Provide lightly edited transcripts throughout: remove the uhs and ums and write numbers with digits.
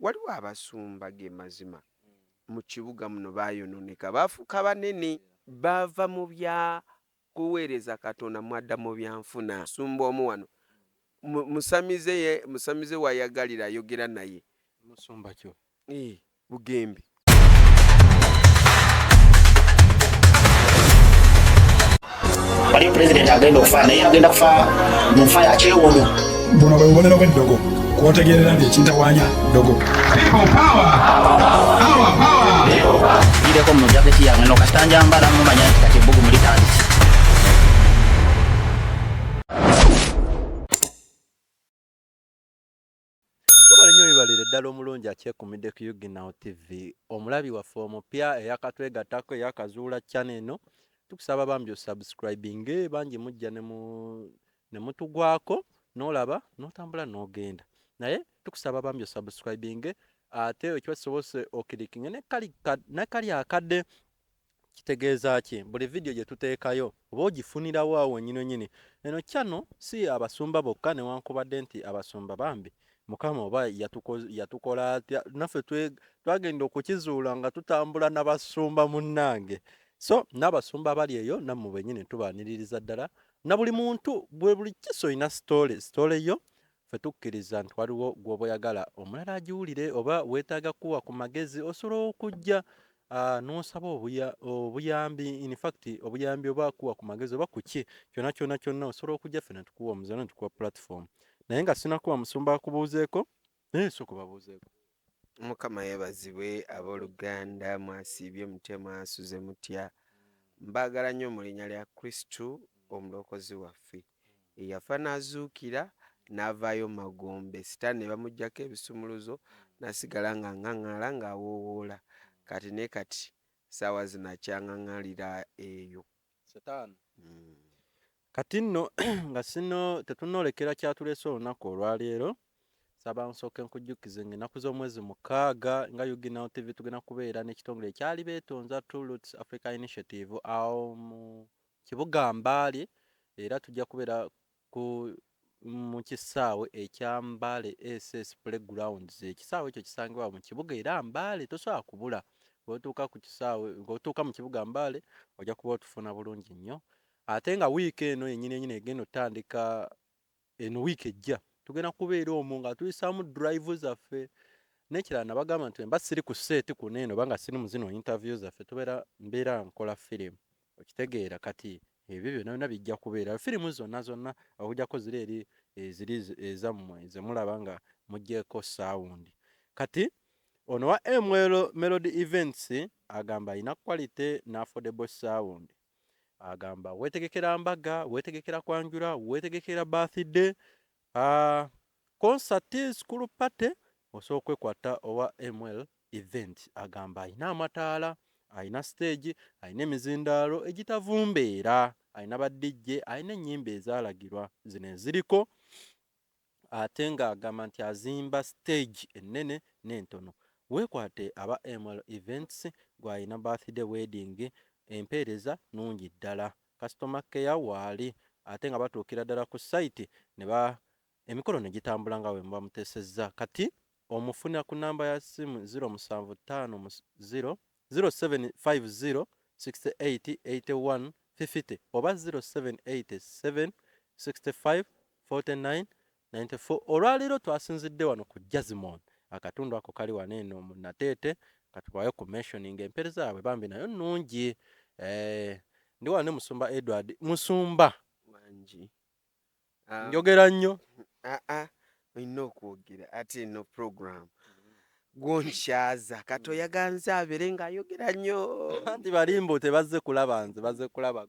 waliwo abasumba ge mazima mu kibuga muno baayononeka baafuuka banene bava mu bya kuweereza Katonda mwadda mu byanfuna. Sumba omu wano musamize wayagalira ayogera naye musumba kyo Bugembe. Waliyo pulezidenti agenda okufa naye agenda kufa mu nfa ya kyewuunyo. Buno bwe bubonero bw'eddogo kwotegeerera nti ekintawanya ddogo. Gireko mu jaketi yange no kasita njambala mumanya nti kati ebbugumu litandise. Nnyo ebalire ddala omulungi akyekumidde ku Uginaw TV omulabi waffe omupya eyakatwegattako eyakazuula channel eno tukusaba bambi osubscribinge bangi mujja ne mutugwako n'olaba n'otambula n'ogenda naye tukusaba bambi osubscribinge ate ekyosobose okirikinge ne kali akadde kitegeeza ki buli video gye tuteekayo oba ogifunirawo awo wennyini eno channel si abasumba bokka newankubadde nti abasumba bambi Mukama oba yatukola atya naffe twagenda okukizuula nga tutambula n'abasumba munnange so n'abasumba bali eyo nammwe bennyini tubaaniririza ddala na buli muntu buli kiso olina story yo ffe tukkiriza nti waliwo gw'oba oyagala omulala agiwulire oba weetaaga kuwa ku magezi osobola okujja n'osaba obuyambi in fact obuyambi oba kuwa ku magezi oba ku ki kyonna osobola okujja ffe ne tukuwa omuzano ne tukuwa platform naye nga sinakuba musumba akubuuzeeko naye sooka babuuzeeko. Mukama yeebazibwe abooluganda mwasiibye mutya mwasuze mutya mbaagala nnyo mu linnya lya Kristu omulokozi waffe eyafa n'azuukira n'avaayo magombe sitaani ne bamuggyako ebisumuluzo n'asigala nga ŋŋaŋŋaala ng'awoowoola kati ssaawa zino akyaŋŋaŋŋaalira eyo Setaani. Kati nno nga tetunoolekera kyatuleese olunaku olwaleero saba nsooke nkujjukize ng'ennaku z'omwezi 6 nga Uginaw TV tugenda kubeera n'ekitongole ekyali beetonza True Roots Africa Initiative awo mu kibuga Mbale era tujja kubeera mu kisaawe ekya Mbale SS Playgrounds. Ekisaawe ekyo kisangibwa mu kibuga era Mbale tosobola kubula ng'otuuka mu kibuga Mbale ojja kuba otufuna bulungi nnyo. Ate nga wiiki eno yennyini egenda otandika eno wiiki ejja tugenda kubeera omwo nga tuyisaamu drive zaffe n'ekirala nabagamba nti mba siri ku seeti kuno eno oba nga siri mu zino interview zaffe mbeera nkola firimu okitegeera kati ebyo byonna bijja kubeera firimu zonna okujjako ziri ezammwe zemulaba nga muggyeko sound kati ono wa Melody Events agamba alina quality na affordable sound agamba weetegekera mbaga weetegekera kwanjula weetegekera birthday concert school party osobola okwekwata owa ML Event agamba alina amataala alina stage alina emizindaalo egitavumbeera alina ba DJ alina ennyimba ezaalagirwa zino eziriko ate nga agamba nti azimba stage ennene n'entono weekwate aba ML Events gw'alina birthday wedding empeereza nungi ddala customer care waali ate nga batuukira ddala ku site emikolo ne gitambula nga bwe muba muteesezza kati omufuna ku namba ya simu 0750 0750 68 81 50 oba 0787 65 49 94 olwaleero twasinzidde wano ku Jazimon akatundu ako kali wano eno mu Nateete katwayo ku mentioning empeereza yaabwe bambi nayo nnungi ndi wano ne Musumba Edward Musumba wangi njogera nnyo olina okwogera ate eno program gwonkyaza kati oyaganza abeere ng'ayogera nnyo anti balimbo tebazze kulaba nze bazze kulaba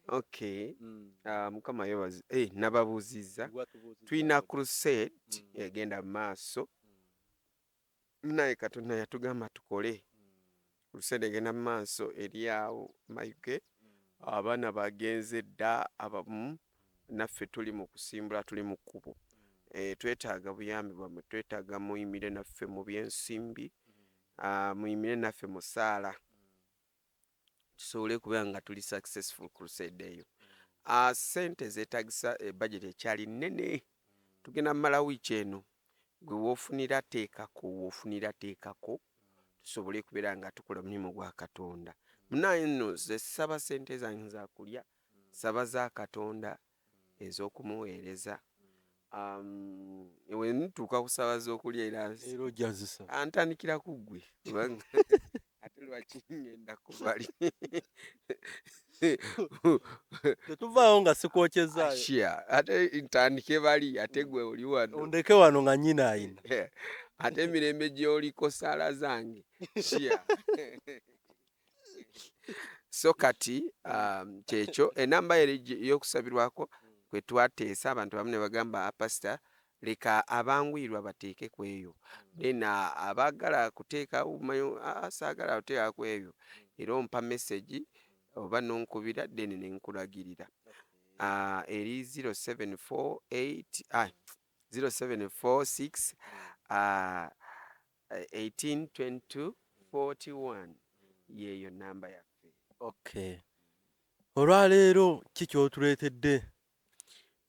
okay mukama yebazi nababuuzizza tulina crusade egenda mu maaso naye Katonda yatugamba tukole crusade egenda mu maaso eri awo mayuge abaana bagenze dda abamu naffe tuli mu kusimbula tuli mu kkubo twetaaga buyambi bwammwe twetaaga muyimire naffe mu byensimbi muyimire naffe mu ssaala tusobole kubeera nga tuli successful crusade eyo ssente zeetagisa budget ekyali nnene tugenda mmala wiiki eno gwe woofunira teekako tusobole kubeera nga tukola omulimu gwa Katonda. Munaye nno ze saba ssente zange za kulya, saba za Katonda ez'okumuweereza. We ntuuka kusaba z'okulya era antandikira ku ggwe ate lwaki ngenda ku bali tetuvaawo nga sikwokyezaayo ate ntandike bali ate gwe oli wano ondeke wano nga nyina ayina ate emirembe gy'oliko saala zange so kati kyekyo enamba y'okusabirwako kwe twateesa abantu abamu ne bagamba pasita leka abangwirwa bateeke ku eyo then abaagala kuteeka saagala kuteeka ku eyo era ompa message oba nonkubira then nenkulagirira eri 0746 182241 yeeyo namba yaffe. Okay, olwaleero kikyotuleetedde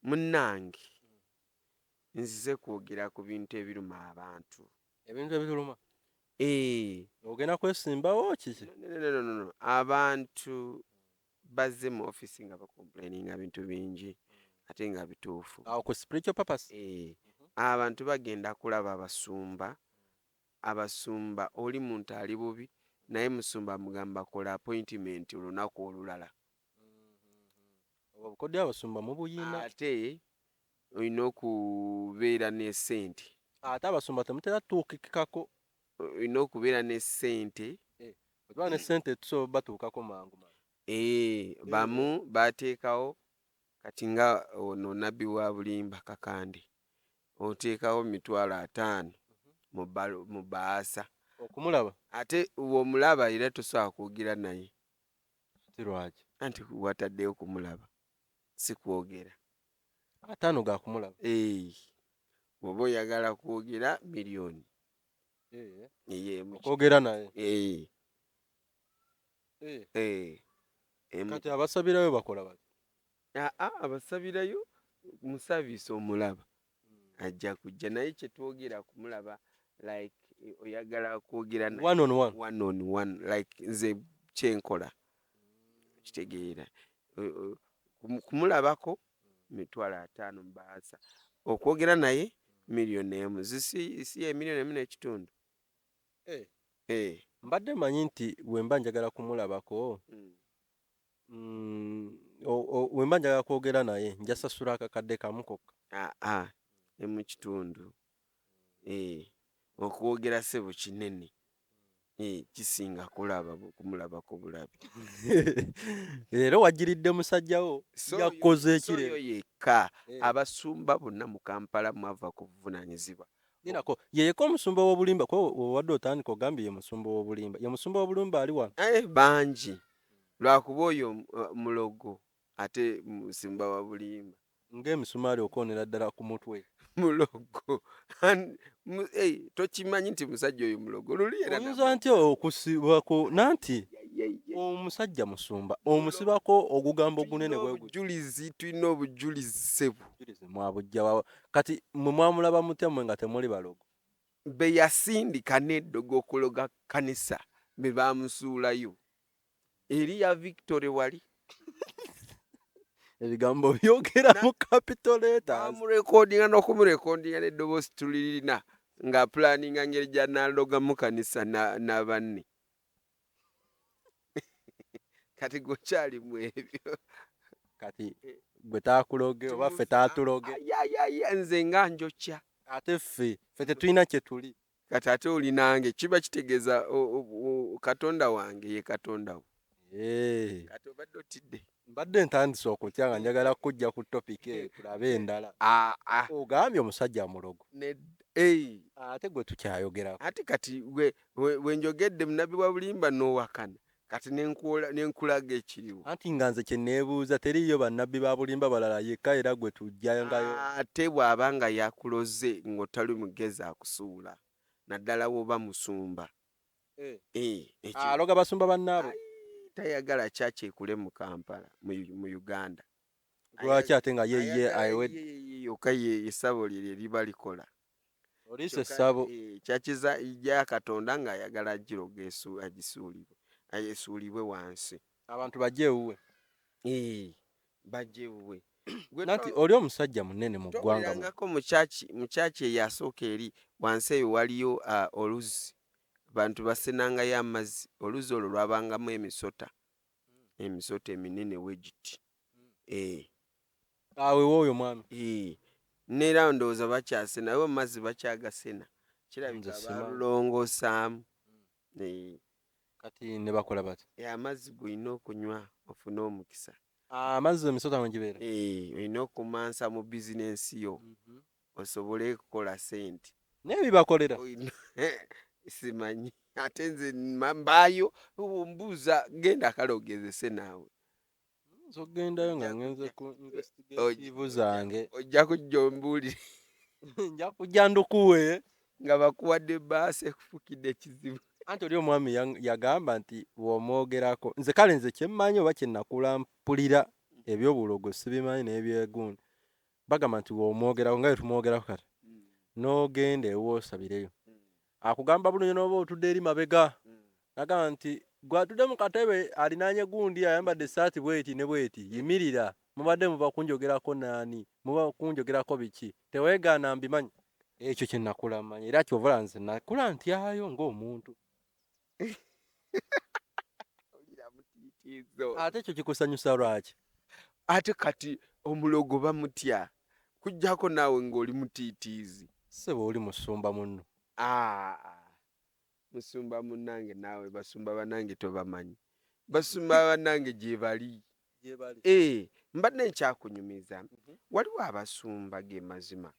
munnange nzize kwogera ku bintu ebiruma abantu. Ebintu ebiruma ogenda kwesimbawo kiki? No. Abantu bazze mu office nga bakomplaininga bintu bingi ate nga bituufu. Awo ku spiritual purpose? Abantu bagenda kulaba abasumba oli muntu ali bubi naye musumba mugamba kola appointment olunaku olulala. Obukodyo abasumba mu buyina ate olina okubeera n'essente. Ate abasumba temutera tuukikako. Olina okubeera n'essente. Bwe n'essente tusobola batuukako mangu. Bamu bateekawo kati nga ono nabbi wa bulimba Kakande oteekawo 5,000 mu baasa okumulaba. Ate w'omulaba era tosobola kwogera naye. Lwaki? Anti wataddeyo kumulaba si kwogera. 5 ga kumulaba. Bw'oba oyagala kwogera miliyoni. Kwogera naye. Kati abasabirayo bakola bati? Abasabirayo musaviisi omulaba ajja kujja naye kyetwogera kumulaba like oyagala kwogera naye one on one like nze kyenkola kitegeera kumulabako 5,000 mu baasa okwogera naye miliyoni emu si emiliyoni emu n'ekitundu. Mbadde manyi nti bwemba njagala kumulabako wemba njagala kwogera naye njasasula akakadde kamu kokka. Emu kitundu. Okwogera sebo kinene kisinga kumulabako bulabi. Era wajiridde musajjawo yakoze ekire yekka. Abasumba bonna mu Kampala mwava ku buvunaanyizibwa. Ninako yeyeko omusumba w'obulimba ko wadde otandika ogambye ye musumba w'obulimba. Ye musumba w'obulimba ali wano? Bangi. Lwakuba oyo mulogo ate musumba wa bulimba. Ng'emisumaali okoonera ddala ku mutwe. Mulogo. Tokimanyi nti musajja oyo mulogo. Oyinza ntya okusibako nanti omusajja musumba omusibako ogugambo ogunene bwe bujulizi tulina obujulizi sebo. Mwabujja kati mwe mwamulaba mutya mwe nga temuli balogo? Be yasindika n'eddogo okuloga kanisa be baamusuulayo. Eri ya Victoria wali. Ebigambo byogera mu Capitol Letters. Bamurekodinga n'okumurekodinga n'eddoboozi tulirina nga planinga ngeri gy'analoga mu kanisa na banne. Kati gokyali mu ebyo. Kati gwe taakuloge oba ffe taatuloge. Nze nga njokya. Ate ffe tetulina kye tuli. Kati ate olinange kiba kitegeeza Katonda wange ye Katonda wo. Kati obadde otidde. Mbadde ntandise okutya nga njagala kujja ku topiki tulabe endala. Ogambye omusajja mulogo. Ate gwe tukyayogerako. Ate kati we njogedde munabbi wa bulimba n'owakana. Kati nenkulaga ekiriwo. Anti nga nze kye neebuuza teriiyo bannabbi ba bulimba balala yekka era gwe tujjangayo. Ate bw'aba nga yakuloze ng'otali mugezi akusuula naddala woba musumba. Aloga basumba bannaabo. Tayagala kyaki ekule mu Kampala mu Uganda. Lwaki ate nga ye ayewedde yokka ye essabo lye liba likola. Olise ssabo kyakiza ijja Katonda ng'ayagala agiroga esuulibwe wansi abantu bajje ewuwe. bajje ewuwe. Nati oli omusajja munene mu ggwanga. Twawerangako mu kyaki eyo asooka eri wansi eyo waliyo oluzi abantu basenangayo amazzi. Oluzi olwo lwabangamu emisota eminene wegiti. Awe w'oyo mwami. Neera ndowooza bakyasena naye amazzi bakyagasena kirabika balulongoosaamu. Kati ne bakola bati amazzi gulina okunywa ofune omukisa. Amazzi emisota mwe gibeera. Olina okumansa mu bizinensi yo osobole kukola sente. Naye bibakolera simanyi ate nze mbaayo mbuuza genda kale ogezese naawe. Zogendayo nga ngenze ku investigative zange. Ojja kujja ombuulire. Nja kujja ndukuwe nga bakuwadde baasi ekufukidde ekizibu. Anti oli omwami yagamba nti bw'omwogerako nze kale nze kyemmanyi oba kyenakula mpulira ebyobulogo sibimanyi n'ebyegundi bagamba nti bw'omwogerako nga bwe tumwogerako kati n'ogenda ewoosabireyo akugamba bulungi n'oba otudde eri mabega nagamba nti gwatudde mu katebe alinaanye gundi ayambadde essaati bweti ne bweti yimirira mubadde muba kunjogerako naani muba kunjogerako biki teweegaana mbimanyi ekyo kye nakula mmanyi era kyovula nze nakula ntyayo ng'omuntu. Ate ekyo kikusanyusa lwaki? Ate kati omulogo bamutya kujjako naawe ng'oli mutiitiizi. Ssebo oli musumba munno. Musumba munnange naawe basumba bannange tobamanyi. Basumba bannange gye bali. Mbadde nkyakunyumiza. Waliwo abasumba ge mazima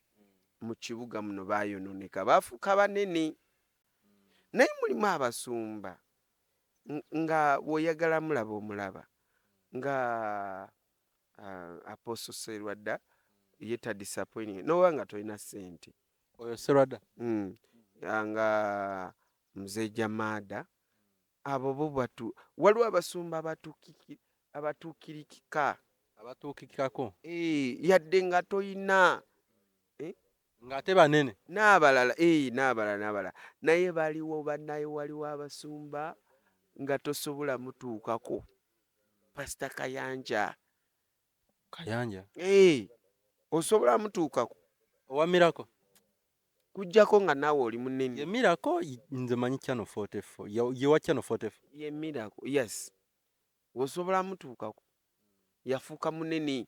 mu kibuga muno baayononeka baafuuka banene. Naye mulimu abasumba nga bw'oyagala mulaba omulaba nga Apostle Sserwadda yeta disappointing noba nga tolina ssente. Oyo Sserwadda nga Mzee Jamada abo bo batu. Waliwo abasumba abatuukikako yadde nga toyina ng'ate banene n'abalala naye baliwo bannaye waliwo abasumba nga tosobola mutuukako. Pastor Kayanja osobola mutuukako owa Miracle kujjako nga naawe oli munene. Ye Miracle nze manyi Channel 44 ye wa Channel 44 ye Miracle yes osobola mutuukako yafuuka munene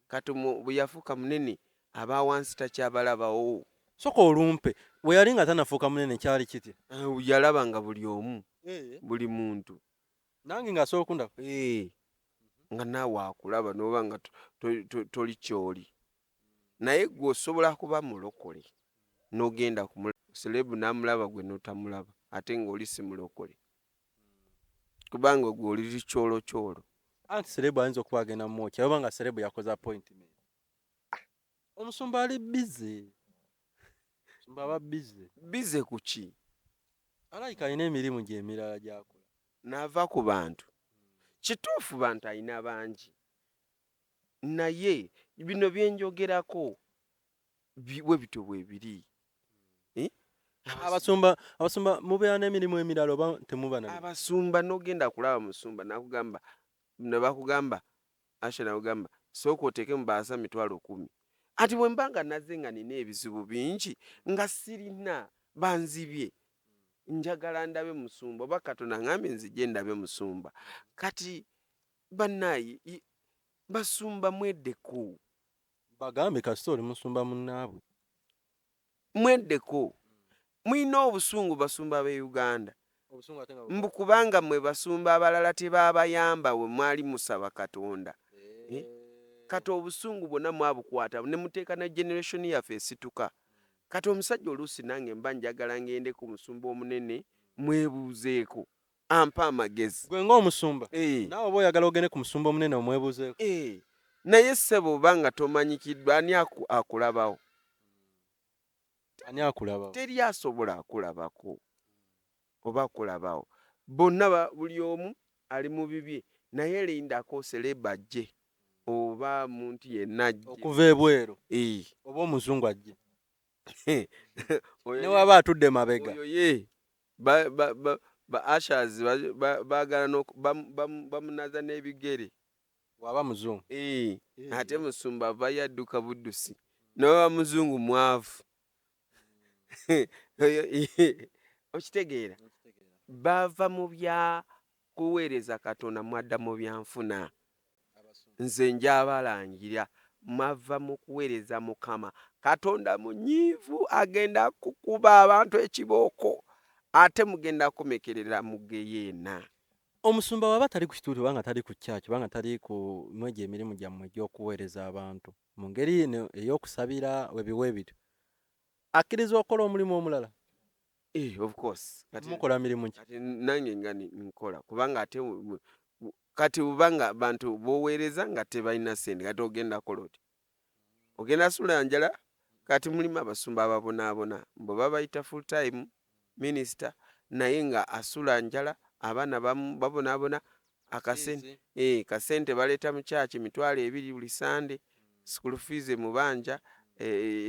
kati bwe yafuuka munene aba wansi takyabalabawo. Soka olumpe bwe yali nga tanafuuka munene kyali kiti yalaba nga buli omu buli muntu nange ng'asobola okundaba nga naawe akulaba n'oba nga toli kyoli naye gwe osobola kuba mulokole n'ogenda ku serebu n'amulaba gwe n'otamulaba ate ng'oli si mulokole kubanga gwe oli likyolokyolo. Anti serebu ayinza okuba agenda mu mwokya oba nga serebu yakoze appointment. Omusumba ali busy. Omusumba aba busy ku ki? Alayika alina emirimu gy'emirala gy'akola. N'ava ku bantu. Kituufu bantu alina bangi. Naye bino byenjogerako bwe bityo bwe biri. Abasumba mubeera n'emirimu emirala oba temuba nabyo? Abasumba n'ogenda kulaba musumba n'akugamba ne bakugamba Asha n'akugamba sooka oteeke mu baasa 10,000. Ati bwe mba nga nazze nga nina ebizibu bingi nga sirina banzibye njagala ndabe musumba oba Katonda ngambye nzije ndabe musumba. Kati bannaye basumba mweddeko. Bagambe kasita oli musumba munnaabwe. Mweddeko. Mwina obusungu basumba be Uganda. Mbu kubanga mwe basumba abalala tebaabayamba we mwali musaba Katonda. Kati obusungu bwonna mwabukwata ne muteeka na generation yaffe esituka. Kati omusajja oluusi nange mba njagala ngende ku musumba omunene mwebuuzeeko ampa amagezi. Gwe ng'omusumba naawe oba oyagala ogende ku musumba omunene omwebuuzeeko. Naye ssebo oba nga tomanyikiddwa ani akulabawo? Ani akulabawo? Teri asobola akulabako oba akulabawo. Bonna buli omu ali mu bibye naye lindako serebu ajje oba muntu yenna ajje okuva ebweru oba omuzungu ajje. ne waba atudde mabega oyo ye ba ashers baagala bamunaza n'ebigere waba muzungu ate musumba ava yadduka buddusi nowa muzungu mwavu okitegeera bava mu bya kuweereza Katonda mwadda mu byanfuna nze njabalangira mwava mu kuweereza Mukama Katonda munyiivu agenda kukuba abantu ekibooko ate mugenda kumekerera mugeyeena. Omusumba waba tali ku kituuti wanga tali ku kyaki wanga tali ku mwegye emirimu gyammwe gy'okuweereza abantu mu ngeri eno ey'okusabira webiwe bityo akkirizwa okukola omulimu omulala Of course mukola mirimu ki kati nange nga nkola kubanga ate kati ubanga abantu boweereza nga tebalina sente kati ogenda kola oti ogenda sula njala kati mulimu abasumba ababonaabona mbo babayita full time minister naye nga asula njala abaana babonaabona akasente kasente baleeta mu kyaki mitwalo 2 buli sande school fees mubanja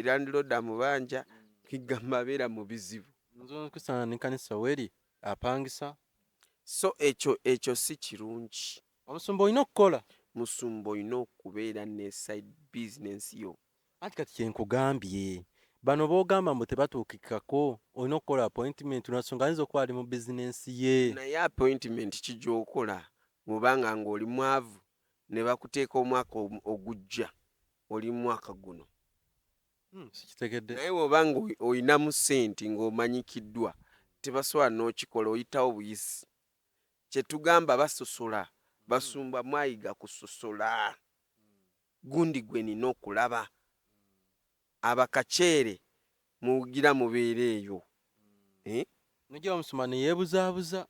landlord mubanja kigamba abeera mu bizibu nzo kusana ne kanisa weri apangisa so ekyo si kirungi. omusumba olina okukola Musumba olina okubeera ne side business yo. Ati kati kyenkugambye bano boogamba mbu tebatuukikako olina okukola appointment nasonga ayinza okuba ali mu bizinensi ye naye appointment kijookola mubanga ng'oli mwavu ne bakuteeka omwaka ogujja oli mwaka guno sikitegedde naye bw'obanga olinamu ssente ng'omanyikiddwa tebasobola n'okikola oyitawo buyisi kyetugamba basosola basumba mwayiga kusosola gundi gwe nina okulaba abakaceere mugira mubeere eyo nijja omusumba ne yeebuzaabuza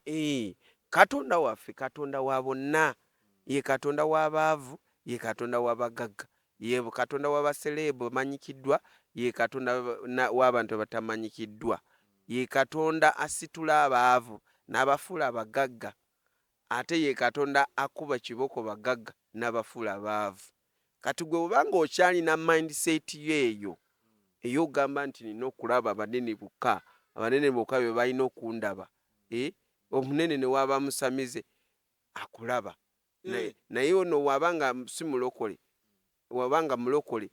Katonda waffe Katonda wa bonna ye Katonda w'abaavu ye Katonda w'abagagga ye Katonda w'abasereebu bamanyikiddwa ye Katonda w'abantu abatamanyikiddwa ye Katonda asitula abaavu n'abafuula abagagga ate ye Katonda akuba kiboko bagagga n'abafuula abaavu kati gwe bw'obanga okyalina mindset yeeyo ey'ogamba nti nina okulaba abanene bokka be balina okundaba omunene ne waba musamize akulaba naye ono wabanga si mulokole wabanga mulokole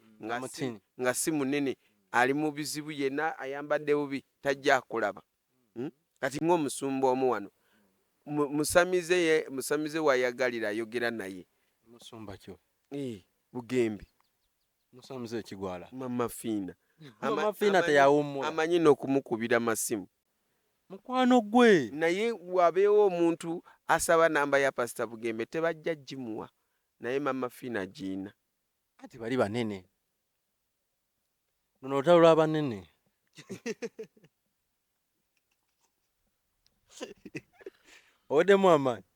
nga si munene ali mu bizibu yenna ayambadde bubi tajja akulaba kati ng'omusumba omu wano musamize wayagalira ayogera naye musumba kyo Bugembe musamize ekigwala Mama Fiina teyawummula amanyi n'okumukubira masimu mukwano gwe naye wabeewo omuntu asaba namba ya Pastor Bugembe tebajja gimuwa naye Mama Fiina giina ati bali banene luno olutalo lw'abanene oweddemu amaanyi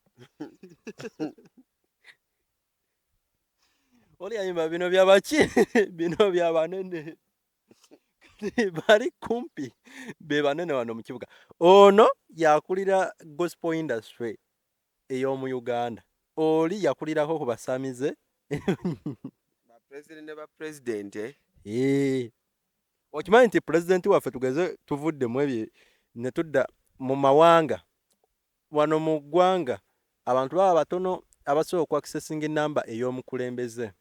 oli ayimba bino byabaki bino byabanene bali kumpi be banene wano mu kibuga ono yakulira gospel industry ey'omu Uganda oli yakulirako ku basamize ba president okimanyi nti pulezidenti waffe tugeze tuvuddemu ebyo ne tudda mu mawanga wano mu ggwanga abantu baba batono abasobola okuaccessinga enamba ey'omukulembeze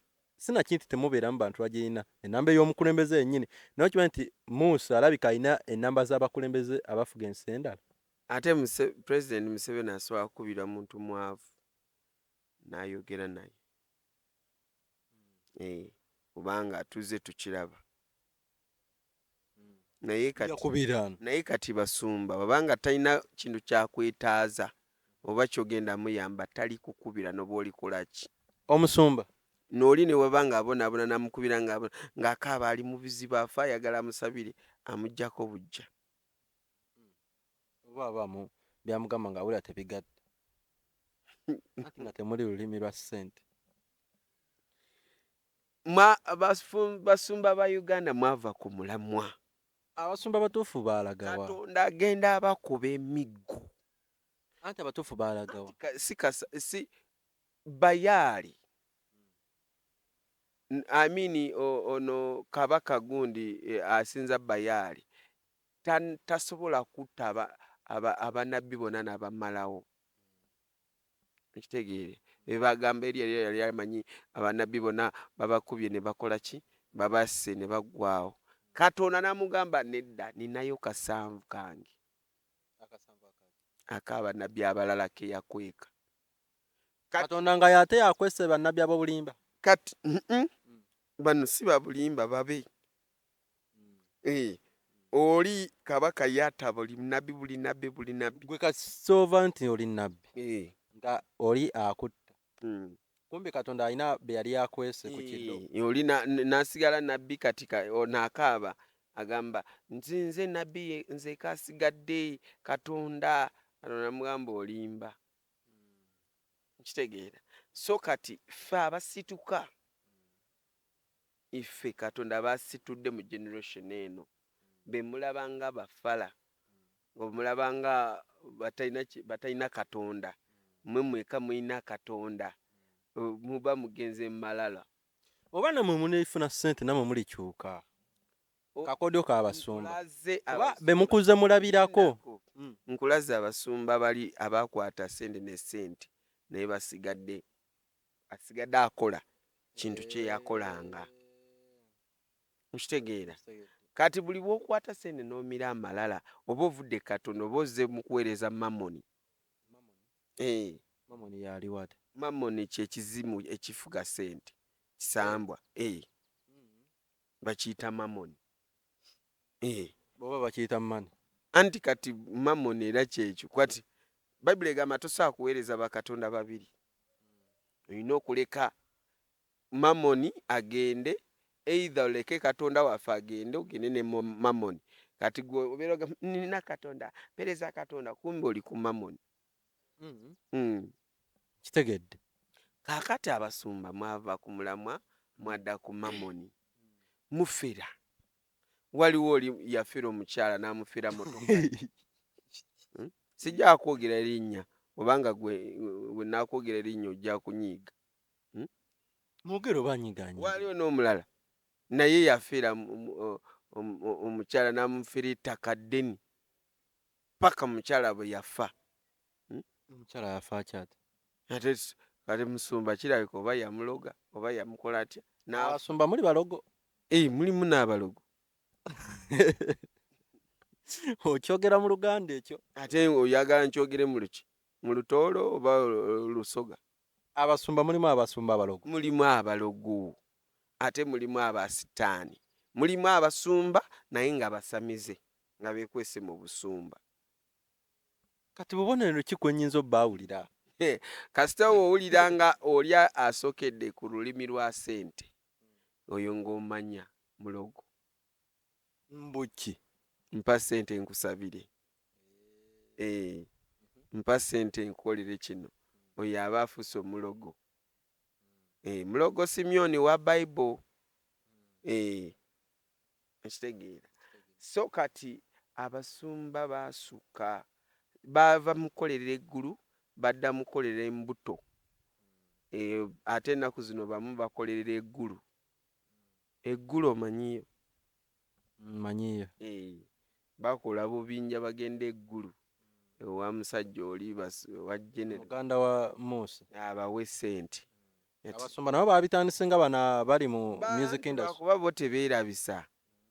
sinakinti temubeeramu bantu bagirina enamba ey'omukulembeze yennyini naye okimanyi nti Musa alabika alina enamba z'abakulembeze abafuga ensi endala ate President Museveni asobola kukubira muntu mwavu n'ayogera naye kubanga atuze tukiraba naye kati basumba babanga talina kintu kyakwetaaza oba kyogenda muyamba tali kukubira noba olikolaki omusumba n'oli ne wabanga abonaabona namukubira ng'akaaba ali mu bizibu afa ayagala amusabire amuggyako bujja oba abamu byamugamba ng'awulira tebigadde ati nga temuli lulimi lwa ssente basumba ba Uganda mwava ku mulamwa abasumba batuufu baalagawa Katonda agenda abakuba emiggo anti abatuufu baalagawa si bayaali I mean ono kabaka gundi asinza Bayaali tasobola kutta abanabbi bonna n'abamalawo. Ekitegeere bagamba eri yali amanyi abanabbi bonna babakubye ne bakola ki babasse ne baggwawo. Katonda n'amugamba nedda, ninayo kasanvu kange ak'abanabbi abalala ke yakweka. Katonda nga yate yakwese bannabbi ab'obulimba. Kati bano si babulimba babe. Oli kabaka yata buli nabbi buli nabbi. Gwe kasova nti oli nabbi. Nga oli akutta. Kumbe Katonda alina be yali akwese ku kiddo. Oli nasigala nabbi katika onakaaba agamba nze nabbi nze kasigadde Katonda namugamba olimba. Kitegeera. So kati ffe abasituka ife Katonda basitudde mu generation eno be mulabanga bafala mulabanga batalina Katonda mwe mweka mulina Katonda muba mugenze malala oba namwe munefuna ssente namwe mulikyuka kakodyo k'abasumba oba be mukuze mulabirako. Nkulaze abasumba bali abakwata ssente ne ssente naye basigadde akola kintu kye yakolanga. Nkitegeera. Kati buli bw'okwata ssente n'omira amalala oba ovudde Katonda oba ozze mu kuweereza mamoni. Mamoni yali wate? Mamoni kye kizimu ekifuga ssente kisambwa. Bakiyita mamoni. Boba bakiyita mani. Anti kati mamoni era kyekyo. Kwati Bayibuli egamba tosobola kuweereza bakatonda babiri. Olina okuleka mamoni agende, either oleke Katonda waffe agende ogende ne mamoni. Kati gwe obeera nina Katonda, pereza Katonda, kumbe oli ku mamoni. Kitegedde. Kaakati abasumba mwava ku mulamwa mwadda ku mamoni. Mufera. Waliwo oli yafera omukyala n'amufera motoka. Sijja kwogera erinnya obanga gwe nakwogera erinnya ojja kunyiiga. Mwogero banyiganye. Waliwo n'omulala naye yafera omukyala n'amufera ettaka ddeni paka omukyala bwe yafa. Omukyala yafa akyate. Ate kati musumba kirabika oba yamuloga oba yamukola atya. Abasumba muli balogo. Mulimu n'abalogo. Okyogera mu Luganda ekyo. Ate oyagala nkyogere mu luki? Mu Lutoolo oba Lusoga? Abasumba mulimu abasumba abalogo. Mulimu abalogo. Ate mulimu abasitaani. Mulimu abasumba naye nga basamize nga beekwese mu busumba. Kati bubonero ki kwe nnyinza obbaawulira? Kasita owulira nga oli asokedde ku lulimi lwa ssente oyo ng'omanya mulogo. Mbuki. Mpa ssente nkusabire. Mpa ssente nkukolere kino. Oyo aba afuuse omulogo. Mulogo Simyoni wa Bible. Ekitegeera. So kati abasumba baasuka bava mukolerera eggulu badda mukolerera embuto. Ate ennaku zino bamu bakolerera eggulu. Eggulu omanyiyo? Manyiyo. Bakola bubinja bagenda eggulu. Wa musajja oli wa general. Muganda wa Musa. Abawe ssente. Abasumba nabo babitandise nga bana bali mu music industry. Kuba bo tebeerabisa.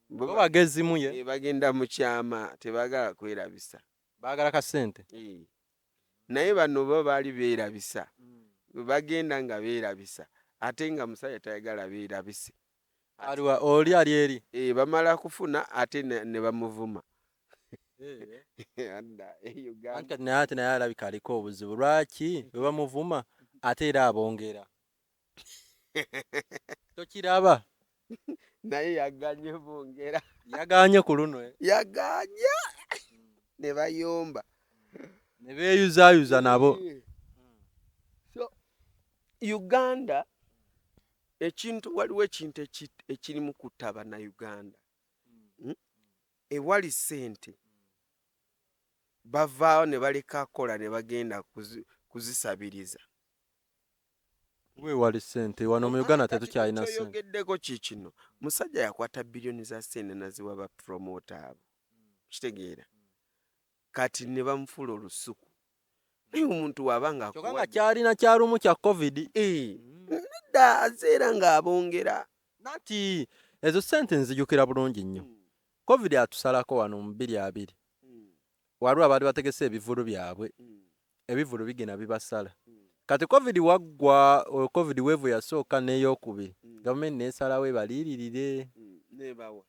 Bo bagezi muye. Bagenda mu kyama tebaagala kwerabisa. Baagala ka ssente. Naye bano bo baali beerabisa. Bagenda nga beerabisa. Ate nga musajja tayagala beerabise. Aliwa oli ali eri. Bamala kufuna ate ne bamuvuma. Ante naye alabika aliko obuzibu. Lwaki bwe bamuvuma ate era abongera. Tokiraba? Naye yaganye bongera. Yaganye ku luno. Yaganya. Ne bayomba. Ne beeyuzaayuza nabo. So Uganda waliwo ekintu ekirimu kutta bannayuganda. Ewali ssente bavaawo ne baleka akola ne bagenda kuzisabiriza. weewali ssente wano mu Uganda tetukyalina ssente. Kyoyogeddeko kikino musajja yakwata biliyoni za ssente naziwa ba promota abo kitegeera kati ne bamufuula olusuku naye omuntu wabanga kyokka nga kyalina kyalumu kya covid nedda azeera ng'abongera nati ezo ssente nzijukira bulungi nnyo covid atusalako wano mu 2020 waliwo abaali bategese ebivulu byabwe ebivulu bigenda bibasala kati covid waggwa covid weevu yasooka n'eyokubiri gavumenti neesalawo ebaliiririre nebawa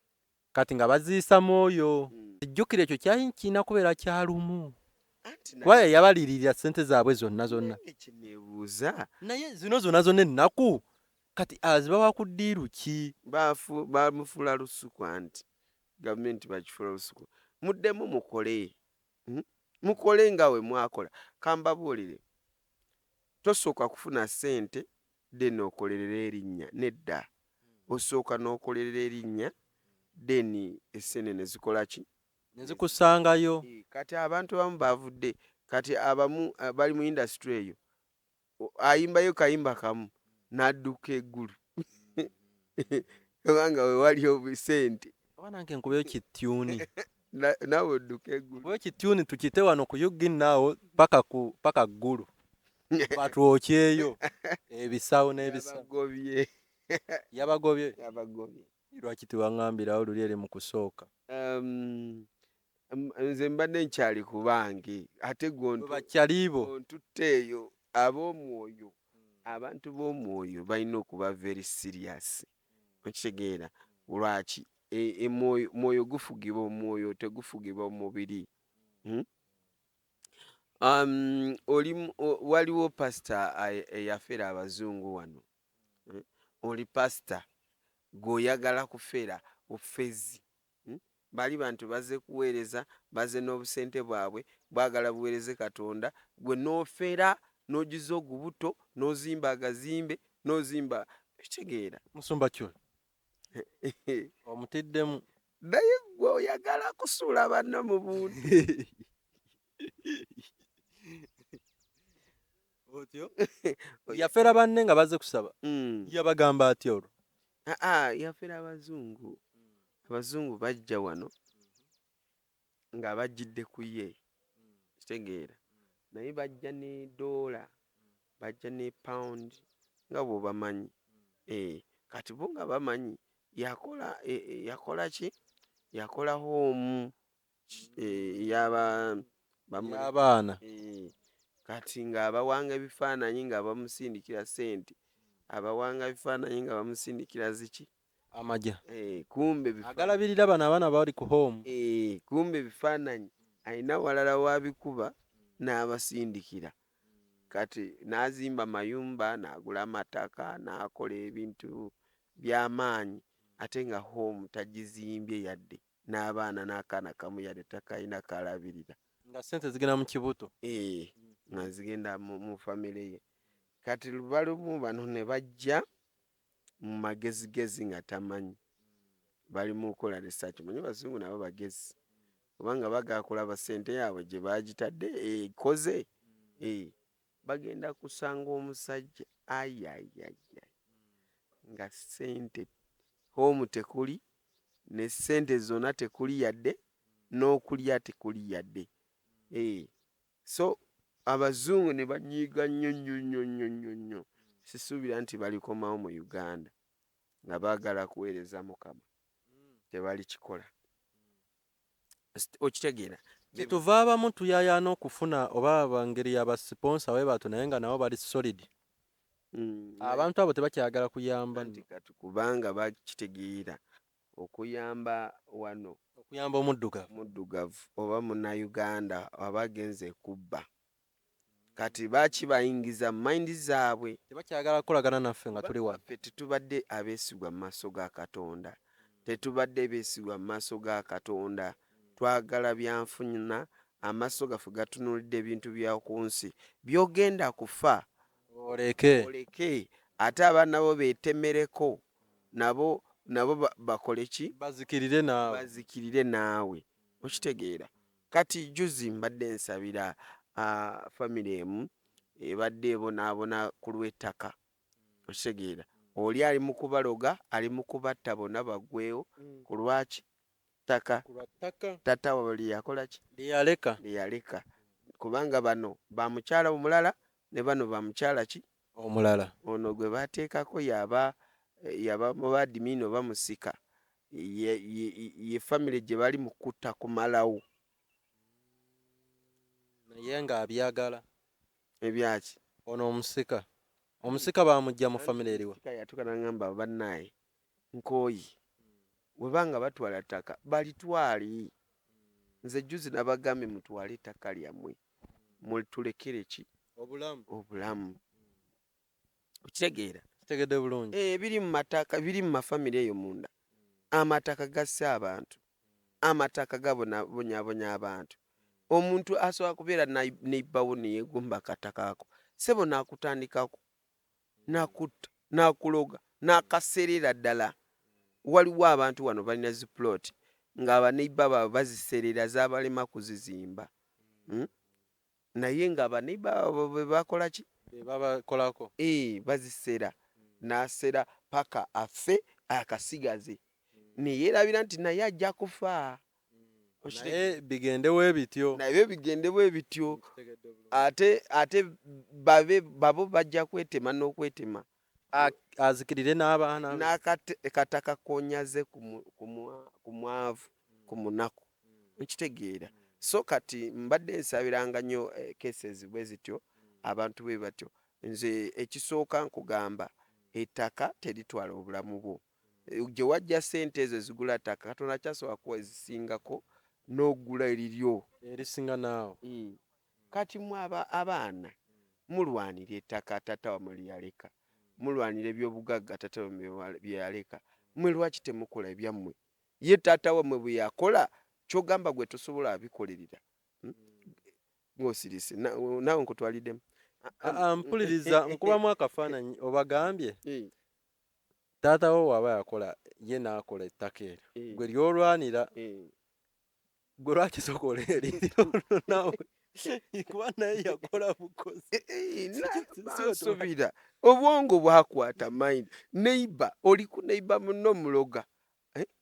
kati nga baziisa mwoyo ejjukira ekyo kyali kirina kubeera kyalumu kuba yabaliiririra ssente zaabwe zonna ekineebuuza naye zino zonna ennaku kati azibawa ku ddiiru ki bamufuula lusuku anti gavumenti bakifuula lusuku muddemu mukole nga we mwakola kambabuulire tosooka kufuna ssente then okolerera erinnya nedda osooka n'okolerera erinnya then essene ne zikola ki ne zikusangayo kati abantu abamu bavudde kati abamu bali mu industry eyo ayimbayo kayimba kamu n'adduka eggulu kubanga we wali obusente oba nange nkubeyo kityuni nawe odduka eggulu kubeyo kityuni tukite wano ku yuginaawo paka ggulu batwokyeyo ebisawo n'ebisawo yabagobye lwaki tewaŋŋambirawo luli eri mu kusooka nze mbadde nkyali ku bange ate bakyaliibo ntutteeyo ab'omwoyo abantu b'omwoyo balina okuba very serious okitegeera lwaki mwoyo gufugibwa omwoyo tegufugibwa mubiri waliwo pasita eyafeera abazungu wano oli pasita gweoyagala kufeera ofezi bali bantu baze kuweereza baze n'obusente bwabwe bwagala buweereze Katonda gwe n'ofeera n'ogiza ogubuto n'ozimba agazimbe n'ozimba ekitegeera musumba kyo omutiddemu naye gwe oyagala kusuula banna mu buntu otyo yafeera banne nga baze kusaba yabagamba atya olwo yafeera abazungu bajja wano nga bajjidde ku ye kitegeera naye bajja ne $, bajja ne pound nga bw'obamanyi kati bo nga bamanyi yakola ki yakola home y'abaana kati ng'abawanga ebifaananyi nga bamusindikira ssente abawanga ebifaananyi nga bamusindikira ziki amagya kumbe agalabirira bano abaana bali ku home kumbe ebifaananyi alina walala wabikuba n'abasindikira kati n'azimba mayumba n'agula amataka n'akola ebintu by'amaanyi ate nga home tagizimbye yadde n'abaana n'akaana kamu yadde takalina kalabirira nga ssente zigenda mu kibuto nga zigenda mu famire ye kati lubalumu bano ne bajja mu magezigezi nga tamanyi balimu okukola research manyi bazungu nabo bagezi kubanga bagakulaba ssente yaabwe gye bagitadde ekoze bagenda kusanga omusajja ayayaya nga ssente home tekuli ne ssente zonna tekuli yadde n'okulya tekuli yadde so abazungu ne banyiiga nnyo sisuubira nti balikomawo mu Uganda nga baagala kuweereza Mukama tebali kikola okitegeera kyetuva abamu tuyayaana okufuna oba abangeri y'abasiponsa we bato naye nga nabo bali solid abantu abo tebakyagala kuyamba kubanga bakitegeera okuyamba wano okuyamba omuddugavu oba munnayuganda abagenze kubba kati bakibayingiza mu mayindi zaabwe tebakyagala kukolagana naffe nga tuli wano tetubadde abeesigwa mu maaso ga Katonda tetubadde beesigwa mu maaso ga Katonda twagala byanfuna amaaso gaffe gatunulidde ebintu bya ku nsi byogenda kufa oleke ate abaana bo beetemereko nabo bakole ki bazikirire naawe okitegeera kati juzi mbadde nsabira famire emu ebadde ebonaabona ku lw'ettaka okitegeera oli ali mu kubaloga ali mu kubatta bonna bagwewo ku lwaki ttaka tata wabali yakola ki liyaleka kubanga bano bamukyala omulala ne bano bamukyala ki omulala ono gwe bateekako yaba mubadimini oba musika ye famire gye bali mu kutta kumalawo naye ng'abyagala ebyaki ono omusika bamujja mu famire eriwa yatuka nagamba bannaye nkooyi webanga batwala ttaka balitwale nze juzi nabagambye mutwale ettaka lyammwe mulitulekere ki obulamu okitegeera kitegedde bulungi biri mu mataka biri mu mafamire eyo munda amataka gasse abantu amataka gabonyabonya abantu omuntu asobola kubeera neibbawo neyegomba akataka ako sebo nakutandikako nakutta nakuloga nakaserera ddala waliwo abantu wano balina ziplot nga abaneiba baabwe baziserera zabalema kuzizimba naye nga abaneiba baabwe bwe bakola ki babakolako bazisera nasera paka afe akasigaze neyerabira nti naye ajja kufa naye bigendewo ebityo ate babo bajja kwetema n'okwetema azikirire n'abaana n'akataka konyaze ku mwavu ku munaku nkitegeera so kati mbadde nsabiranga nnyo cases bwe zityo abantu bwe batyo nze ekisooka nkugamba ettaka teritwala obulamu bwo gye wajja ssente ezo zigula ttaka katonda kyasobola kuwa ezisingako n'ogula eriryo erisinga naawe kati mwe abaana mulwanira ettaka tata wamwe lyeyaleka mulwanira ebyobugagga tata wamwe byeyaleka mwe lwaki temukola ebyammwe ye tata wamwe bwe yakola kyogamba gwe tosobola abikolerera ng'osirise naawe nkutwaliddemu mpuliriza nkubamu akafaananyi obagambye taata wo waba yakola ye n'akola ettaka eryo gwe lyolwanira gwe lwaki sokola eriryo nawe kuba naye yakola bukozi nasobira obwongo bwakwata mind neiba oli ku neiba muno muloga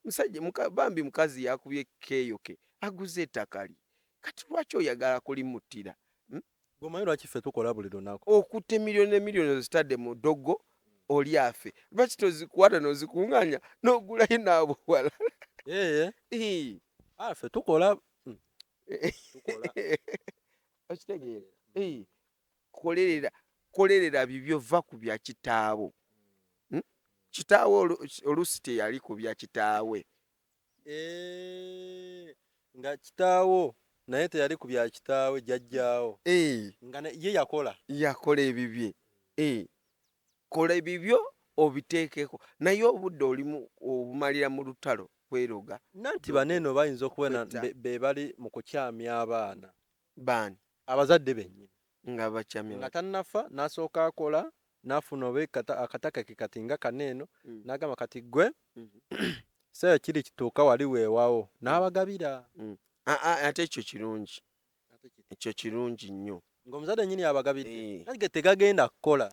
musajja bambi mukazi yakubye keeyoke aguze ettaka lye kati lwaki oyagala kulimuttira gomanyi lwaki ffe tukola buli lunaku okutta emiliyoni emiliyoni ozitadde mu ddogo oli afe lwaki tozikwata n'ozikuŋŋaanya n'ogulayo n'abowala ffe tukola okitegeera kolerera bibyo va ku bya kitaabo kitaawe oluusi teyali ku bya kitaawe nga kitaawo naye teyali ku bya kitaawe jjajjaawo nga ye yakola ebibye kola ebibyo obiteekeko naye obudde olimu obumalira mu lutalo kweroga nanti baneeno bayinza okubona be bali mu kukyamya abaana baani abazadde bennyini nga bakyamya nga tannafa n'asooka akola n'afuna oba akataka ke kati nga kaneeno n'agamba kati gwe seera kiri kituuka wali weewawo n'abagabira ate ekyo kirungi nnyo ng'omuzadde nnyini abagabidde nage tegagenda kukola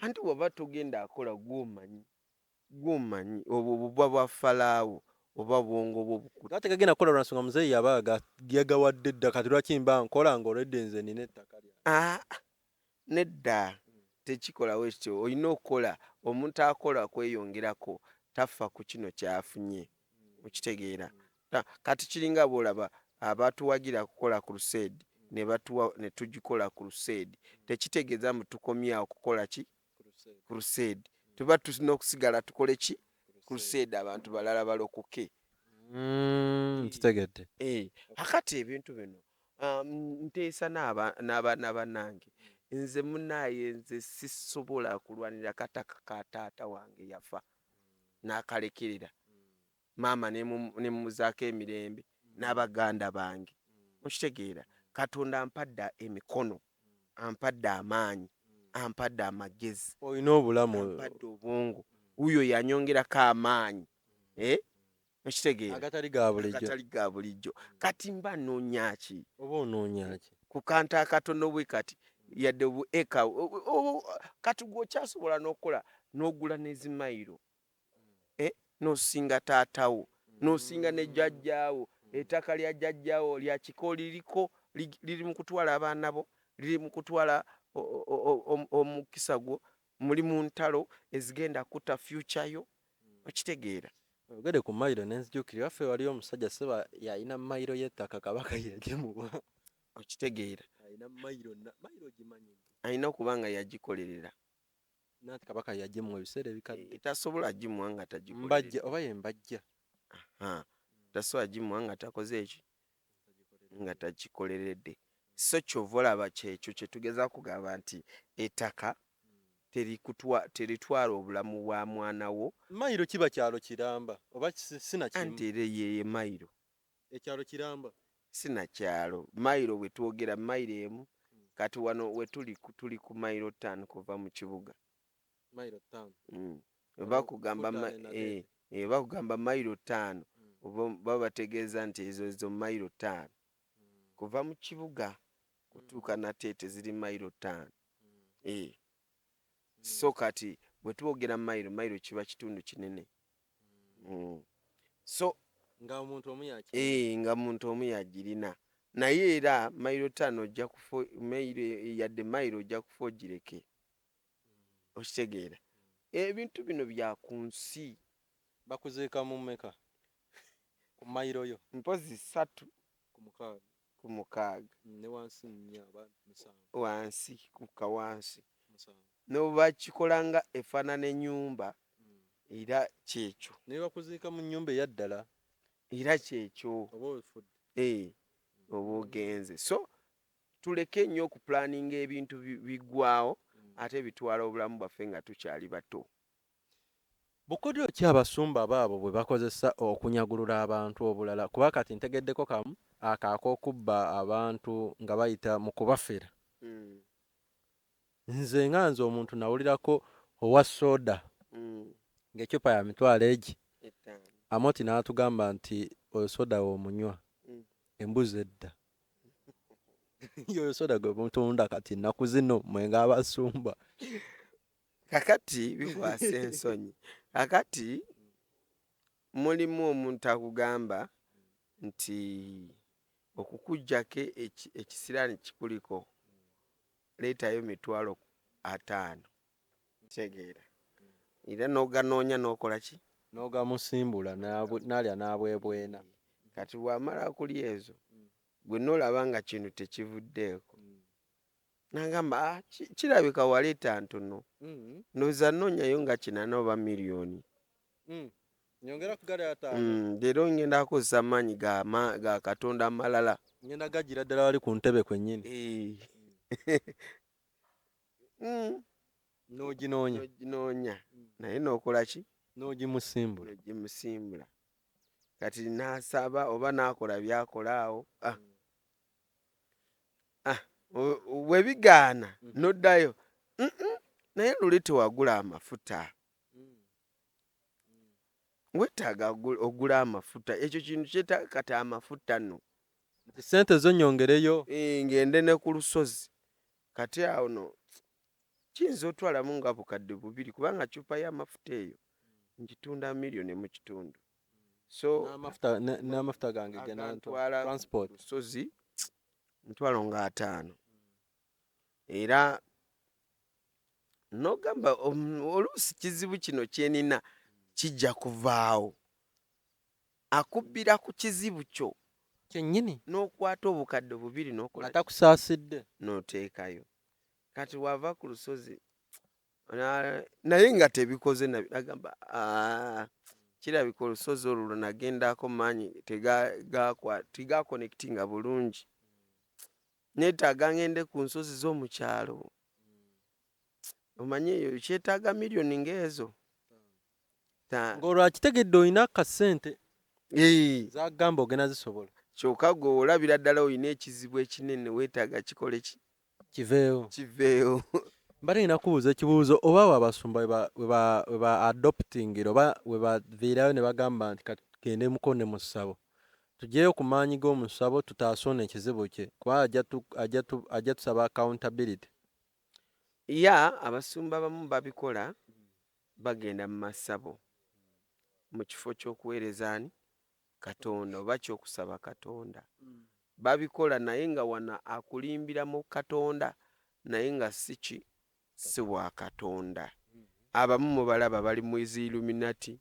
anti waba togenda akola gw'omanyi obwo bubwa bwa falaawo oba bwongo bw'obukutu ate gagenda kukola lwansonga muzeeyi yaba yagawadde dda kati lwaki mba nkola ng'olwedde nze nina ettaka lya nedda tekikolawo ekyo olina okukola omuntu akola kweyongerako tafa ku kino kyafunye okitegeera kati kiringa bwolaba abatuwagira kukola crusade ne tugikola crusade tekitegeeza mbu tukomyawo kukola ki crusade tuba tulina okusigala tukole ki crusade abantu balala balokoke kitegedde akati ebintu bino nteesa n'abaana bannange nze munaye nze sisobola kulwanira kataka ka taata wange yafa n'akalekerera maama nemuzaako emirembe n'abaganda bange okitegeera katonda ampadde emikono ampadde amaanyi ampadde amagezi olina obulamu ampadde obwongo wuyo yanyongerako amaanyi okitegeera agatali ga bulijjo kati mba noonya ki oba onoonya ki ku kantu akatono bwe kati yadde eka kati gw'okyasobola n'okukola n'ogula n'ezimayiro n'osinga taatawo n'osinga ne jjajjaawo ettaka lya jjajjaawo lya kiko liriko liri mu kutwala abaana bo liri mu kutwala omukisa gwo muli mu ntalo ezigenda kutta future yo okitegeera. Ogede ku mayiro nenzijukira waffe waliyo omusajja seba yalina mayiro y'ettaka kabaka yagimuwa okitegeera alina mayiro gimanyi alina okuba nga yagikolerera nati kabaka yagimuwa ebiseera ebikadde tasobola gimuwa nga tagikolerera mbajja oba yembajja tasobola gimuwa nga takoze eki nga tagikoleredde. So kyova olaba kyekyo kye tugeza kugamba nti ettaka teritwala obulamu bwa mwana wo. mayiro kiba kyalo kiramba oba sinakimu anti era ye mayiro ekyalo kiramba sinakyalo mayiro bwe twogera mayiro emu kati wano we tuli ku mayiro 5 kuva mu kibuga mayiro 5 bakugamba mayiro 5 oba bategeeza nti ezo mayiro 5 kuva mu kibuga kutuuka Nateete ziri mayiro 5 so kati bwe twogera mayiro kiba kitundu kinene so nga omuntu omu yagirina naye era mayiro 5 ojja kufa yadde mayiro ojja kufa ogireke okitegeera. Ebintu bino bya ku nsi bakuziika mu mmeka ku mayiro yo mpozi 3 ku mukaaga ne wansi 4 wansi kuka wansi noba kikola nga efaanana ennyumba era kyekyo naye bakuziika mu nnyumba eyaddala era kyekyo oba ogenze. So tuleke nnyo okupulaninga ebintu biggwawo ate bitwala obulamu bwaffe nga tukyali bato. bukodyo ki abasumba baabo bwe bakozesa okunyagulula abantu obulala kuba kati ntegeddeko kamu akaakokubba abantu nga bayita mu kubafera nze nganze omuntu nawulirako owa soda ng'ecupa ya mitwalo egi Amoti n'atugamba nti oyo soda w'omunywa embuzi edda yoyo soda gwe mutunda kati nnaku zino mwenga abasumba kakati bikwasa ensonyi kakati mulimu omuntu akugamba nti okukujjako ekisiraani kikuliko leetayo $50 tegeera era n'oganoonya n'okola ki n'ogamusimbula n'alya n'abwebwena kati bw'amala kulya ezo gwe n'olaba nga kino tekivuddeeko n'agamba kirabika waleeta ntono ndowooza nnoonyayo nga kinana oba miliyoni nyongera kugali ataano leero ngenda akozesa amaanyi ga Katonda amalala ngenda gagira ddala wali ku ntebe kwennyini n'oginoonya naye n'okola ki n'ogimusimbula kati n'asaba oba n'akola by'akola awo bwe bigaana n'oddayo naye luli tewagula amafuta weetaaga ogula amafuta ekyo kintu kyetaaga kati amafuta nno sente zo nyongereyo ngende ne ku lusozi kati awo no kiyinza otwalamu nga bukadde 2 kubanga cupa y'amafuta eyo ngitunda miliyoni mu kitundu so n'amafuta gange agantwala transport lusozi ntwalo nga 5 era n'ogamba oluusi kizibu kino kyenina kijja kuvaawo akubbira ku kizibu kyo kyennyini n'okwata obukadde 2 n'okola atakusaasidde n'oteekayo kati wava ku lusozi naye nga tebikoze nagamba kirabika olusozi olwo nagendako maanyi tegakonectinga bulungi neetaaga ngende ku nsozi z'omu kyalo omanye eyo kyetaaga miliyoni ng'ezo ng'olwakitegedde olina akasente zagamba ogenda zisobola kyokka gwe olabira ddala olina ekizibu ekinene weetaaga kikole ki kiveewo mbale nina kubuuza ekibuuzo oba wabasumba we ba adoptingira oba we baviirayo ne bagamba nti gende mukone mu ssabo tugyeyo ku maanyi g'omu ssabo tutaasona ekizibu kye kuba ajja tusaba accountability abasumba abamu babikola bagenda mu masabo mu kifo ky'okuweereza ani Katonda oba ky'okusaba Katonda babikola naye nga wana akulimbira mu Katonda naye nga si wa Katonda. Abamu mubalaba bali mu Illuminati,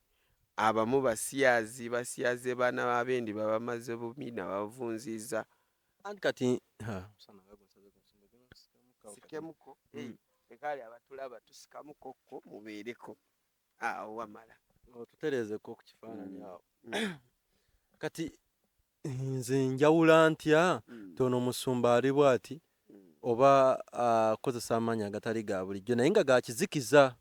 abamu basyaze baana b'abendi babamaze bumina bavunziza kati sikemuko ekali abatulaba tusikamukokko mubeereko awo wamala tuterezeko ku kifaananyi awo. Kati nze njawula ntya tono musumba ali bw'ati oba akozesa amaanyi agatali ga bulijjo naye nga gakizikiza.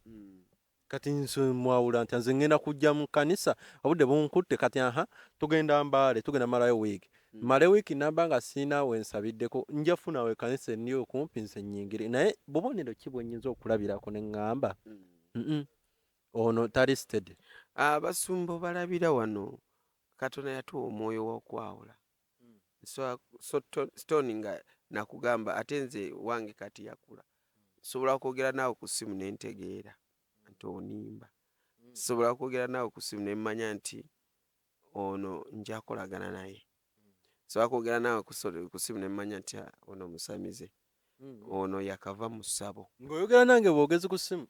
Kati nze mwawula ntya nze ngenda kujja mu kanisa obudde bunkutte kati tugenda Mbale tugenda malayo wiiki male wiiki namba nga siina wensabiddeko nja funawe kanisa enni okumpi nze nnyingire naye bubonero ki bwe nnyinza okulabirako ne ŋŋamba ono tali steady. Abasumba balabira wano Katonda yatuwa omwoyo w'okwawula Stone nga nakugamba ate nze wange kati yakula sobola kwogera naawe ku ssimu ne ntegeera nti onimba, sobola kwogera naawe ku ssimu ne mmanya nti ono nja kolagana naye, sobola kwogera naawe ku ssimu ne mmanya nti ono musamize, ono yakava mu ssabo. Ng'oyogera nange bwogezi ku ssimu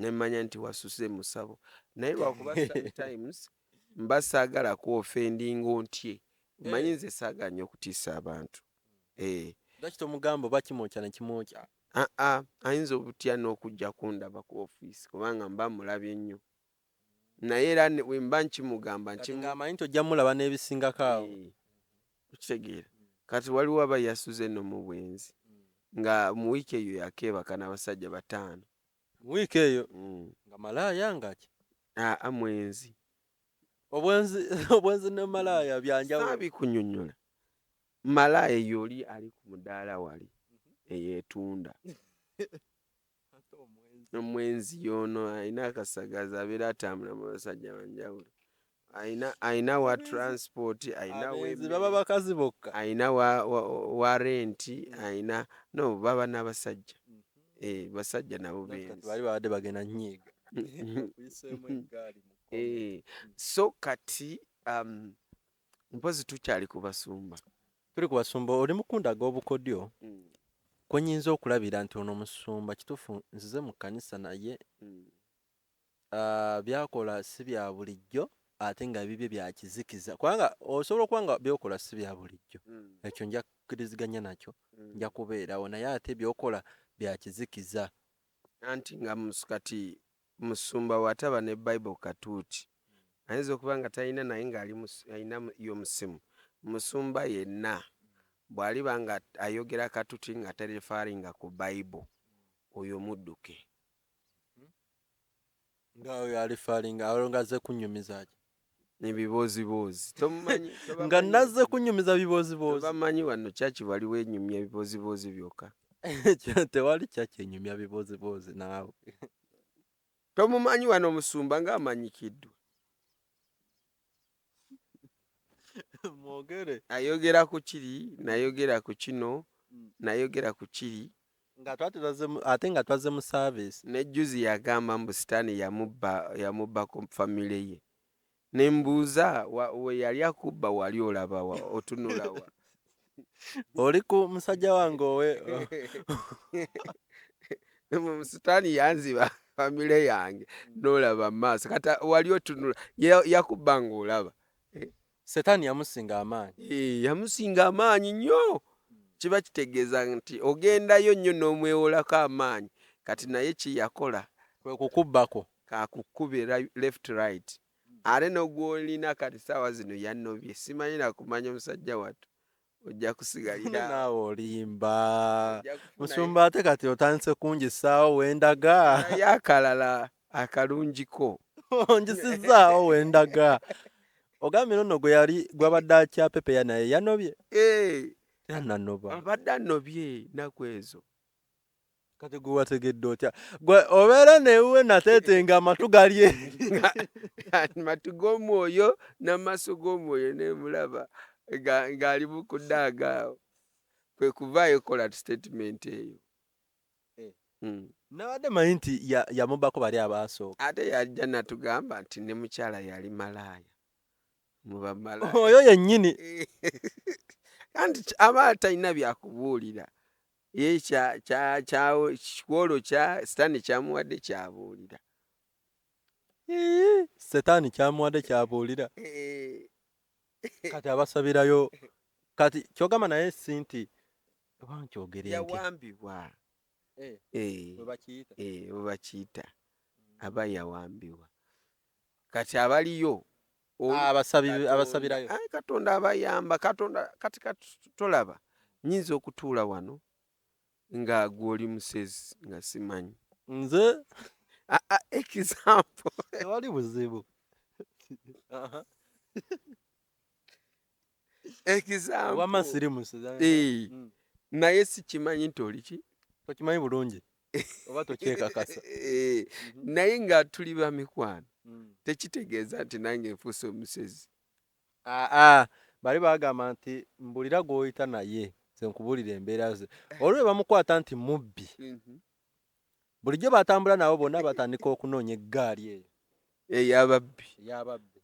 ne mmanya nti wasuse mu ssabo naye lwakuba sometimes mba saagala kuofendinga ontye manyi nze saagala nnyo okutiisa abantu. Lwaki tomugamba oba kimwokya ne kimwokya? Ayinza obutya n'okujja kundaba ku ofiisi kubanga mba mulabye nnyo naye era we mba nkimugamba ng'amanyi nti ojja mulaba n'ebisingako awo. Tukitegeera kati waliwo aba yasuze nno mu bwenzi nga mu wiiki eyo yakeebaka n'abasajja 5. Mu wiiki eyo nga malaaya ngaki? Mwenzi. Obwenzi ne malaaya byanjawulo. Bikunyonnyola. Malaaya yoli ali ku mudaala wali eyeetunda. Omwenzi yono alina akasagazi abeera atambula mu basajja banjawulo. Alina wa transport, alina baba bakazi bokka. Alina wa renti, alina baba n'abasajja. Basajja nabo benzi. Bali babadde bagenda nnyiiga. So kati mpozi tukyali ku basumba. Tuli ku basumba oli mukunda g'obukodyo kwe nnyinza okulabira nti ono musumba kituufu nzize mu kkanisa naye byakola si bya bulijjo ate nga bibye bya kizikiza kubanga osobola okuba nga byokola si bya bulijjo ekyo nja kukkiriziganya nakyo nja kubeerawo naye ate byokola bya kizikiza. Anti nga kati musumba wataba ne Bible katuuti ayinza okuba nga talina naye ng'alina y'omusimu. Musumba yenna bw'aliba nga ayogera katuuti nga terefaaringa ku Bible oyo mudduke. Ng'oyo alifaaringa alonga azze kunnyumiza ki? Ebiboozibozi. Nga nazze kunnyumiza biboozibozi. Bamanyi wano kyaki waliwo enyumya ebiboozibozi byokka. Tewali kyaki enyumya biboozibozi naawe. Tomumanyi wano omusumba ng'amanyikiddwa. Mwogere. Ayogera ku kiri, nayogera ku kino, nayogera ku kiri. Ate nga twaze mu service. Ne juzi yagamba mbu Sitaani yamubba ku famire ye. Ne mbuuza we yali akubba wali olaba otunula wa. Oli ku musajja wange owe. Sitaani yanziba famire yange n'olaba maaso kati wali otunula yakubba ng'olaba. Setaani yamusinga amaanyi. Yamusinga amaanyi nnyo. Kiba kitegeeza nti ogendayo nnyo n'omwewolako amaanyi kati naye kiyakola kwe kukubbako kakukube left right ate n'ogwolina kati saawa zino yannobye simanyi nakumanya omusajja wattu ojja kusigalira naawe olimba musumba ate kati otandise kungisaawo wendaga naye akalala akalungiko ongisizaawo wendaga ogambye nonno gwe yali gwabadde akyapepeya naye yanobye yananoba abadde anobye naku ezo kati gwe wategedde otya gwe obeera newe nateetenga amatu galye amatu g'omwoyo n'amaaso g'omwoyo nemulaba ng'ali mu kuddaaga awo kwe kuvaayo kola statement eyo Nabadde manyi nti yamubako bali abasooka. Ate yajja natugamba nti ne mukyala yali malaaya. Muba malaaya. Oyo yennyini. Kandi aba talina byakubuulira. Ye kikwolo kya Setaani kyamuwadde kyabuulira. Setaani kyamuwadde kyabuulira. Kati abasabirayo. Kati kyogamba naye si nti oba nkyogere nke. Yawambibwa. Bwe bakiyita. Aba yawambibwa. Kati abaliyo. Abasabirayo. Katonda abayamba. Katonda kati tolaba. Nyinza okutuula wano nga gwoli musezi nga simanyi. Nze example. Tewali buzibu. Example. Wama siri musezi. Naye sikimanyi nti oli ki? Tokimanyi bulungi. Oba tokyekakasa. Naye nga tuli ba mikwano. Tekitegeeza nti nange nfuuse omusezi. Bali bagamba nti mbulira gw'oyita naye nze nkubuulira embeera ze. Olwo bamukwata nti mubbi. Bulijjo batambula nabo bonna batandika okunoonya eggaali eyo. Ey'ababbi.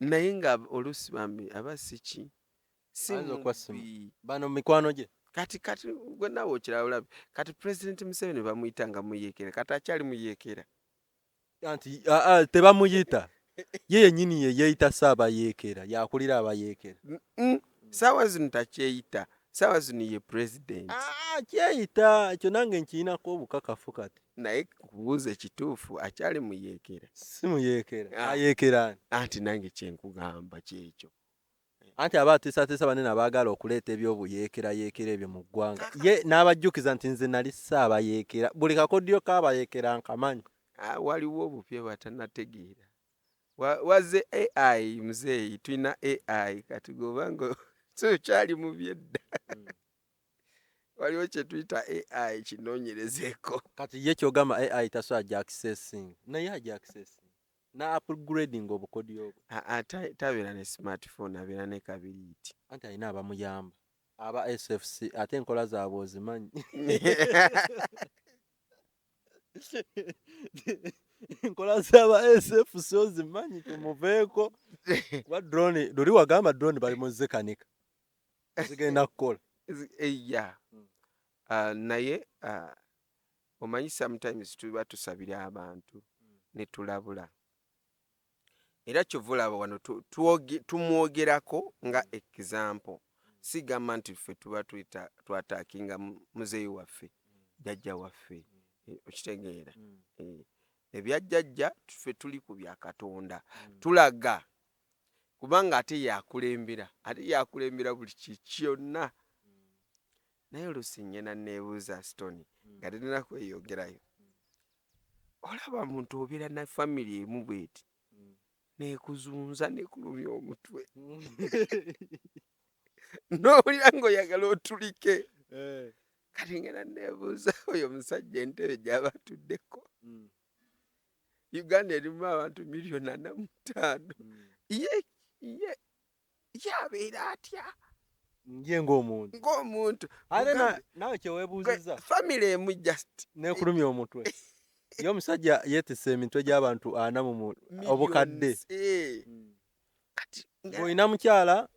Naye nga oluusi bambi aba si ki? Si mubbi. Bano mikwano gye. Kati gwe naawe okiraba olabe. Kati President Museveni bamuyitanga muyeekera. Kati akyali muyeekera. Anti tebamuyita. Ye yennyini ye yeeyita Ssaabayeekera. Yakulira abayeekera. Saawa zino takyeyita. Saawa zino ye president. Kyeyita. Ekyo nange nkirinako obukakafu kati. Naye kubuuza ekituufu akyali muyeekera. Si muyeekera. Ayeekera. Anti nange kyenkugamba kyekyo. Anti abaatiisaatiisa banene abaagala okuleeta ebyobuyeekera ebyo mu ggwanga. Ye n'abajjukiza nti nze nali Ssaabayeekera. Buli kakodyo k'abayeekera nkamanyi. Waliwo obupya bwatannategeera. Wazze AI muzeeyi. Tulina AI kati gobanga kyali mu byedda. Waliwo kye tuyita AI kinoonyerezeeko. Kati ye kyogamba AI tasobola gy'accessing. Naye agyaccessing. Na upgrading obukodyo obwo. Tabeera ne smartphone, abeera ne kabiriiti. Anti alina abamuyamba. Aba SFC ate enkola zaabwe ozimanyi. Enkola z'aba SFC ozimanyi tumuveeko. Kuba drone, luli wagamba drone bali mu zikanika. Zigenda kukola. Naye omanyi sometimes tuba tusabira abantu ne tulabula. Era kyovulaba wano tumwogerako nga example. Sigamba nti ffe tuba twataakinga muzeeyi waffe, jjajja waffe. Okitegeera. Ebya jjajja ffe tuli ku bya Katonda. Tulaga. Kubanga ate yakulembera. Ate yakulembera buli kyonna. Naye oluusi nnyena neebuuza Stone nga tenina kweyogerayo. Olaba muntu obeera na family emu bweti. Nekuzunza nekulumya omutwe. N'owulira ng'oyagala otulike. Kati ngenda neebuuza oyo omusajja entebe gy'aba atuddeko. Uganda erimu abantu 1,45,000. Ye abeera atya? Ye ng'omuntu. Ate nawe kyeweebuuziza. Family emu just. Nekulumya omutwe. Ye omusajja yeetisse emitwe gy'abantu 40 obukadde. Olina mukyala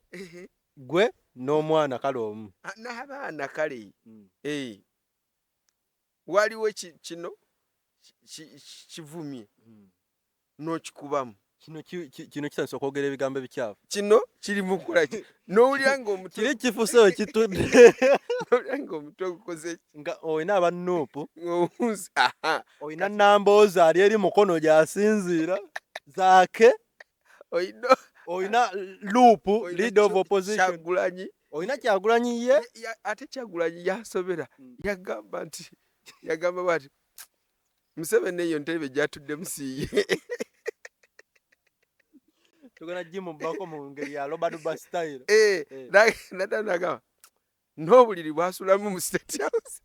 gwe n'omwana kale omu. N'abaana kale. Waliwo kino kivumye n'okikubamu. Kino kisanyusa okwogera ebigambo ebikyafu. Kino kiri mu kukola ki? N'owulira ng'omutwe. Kiri kifuse wekitudde. N'owulira ng'omutwe gukoze ki? Nga olina abanuupu. Olina Olina Nambooza ali eri mukono gy'asinziira. Zaake. Olina Luupu, leader of opposition. Kyagulanyi. Olina Kyagulanyi ye. Ate Kyagulanyi yasobera. Yagamba bw'ati. Museveni eyo ntebe gy'atudde musiiye. Tugenda gimubbako mu ngeri ya Robert Bastyle. Nagamba n'obuliri bwasulamu mu State House.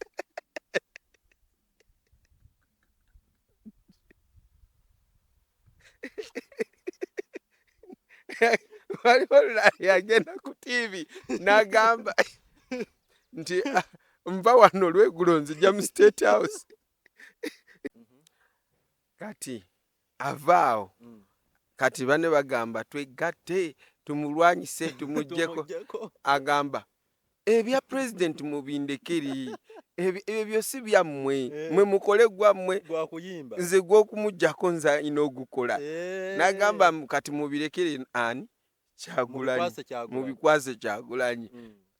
Waliwo yagenda ku TV n'agamba nti nva wano olweggulo nzija mu State House. kati avaawo kati bane bagamba twegatte tumulwanyise tumuggyeko agamba ebya president mubindekeri ebyo si byammwe mwe mukole gwammwe nze gw'okumuggyako nze ina ogukola n'agamba kati mubirekere ani Kyagulanyi mubikwase Kyagulanyi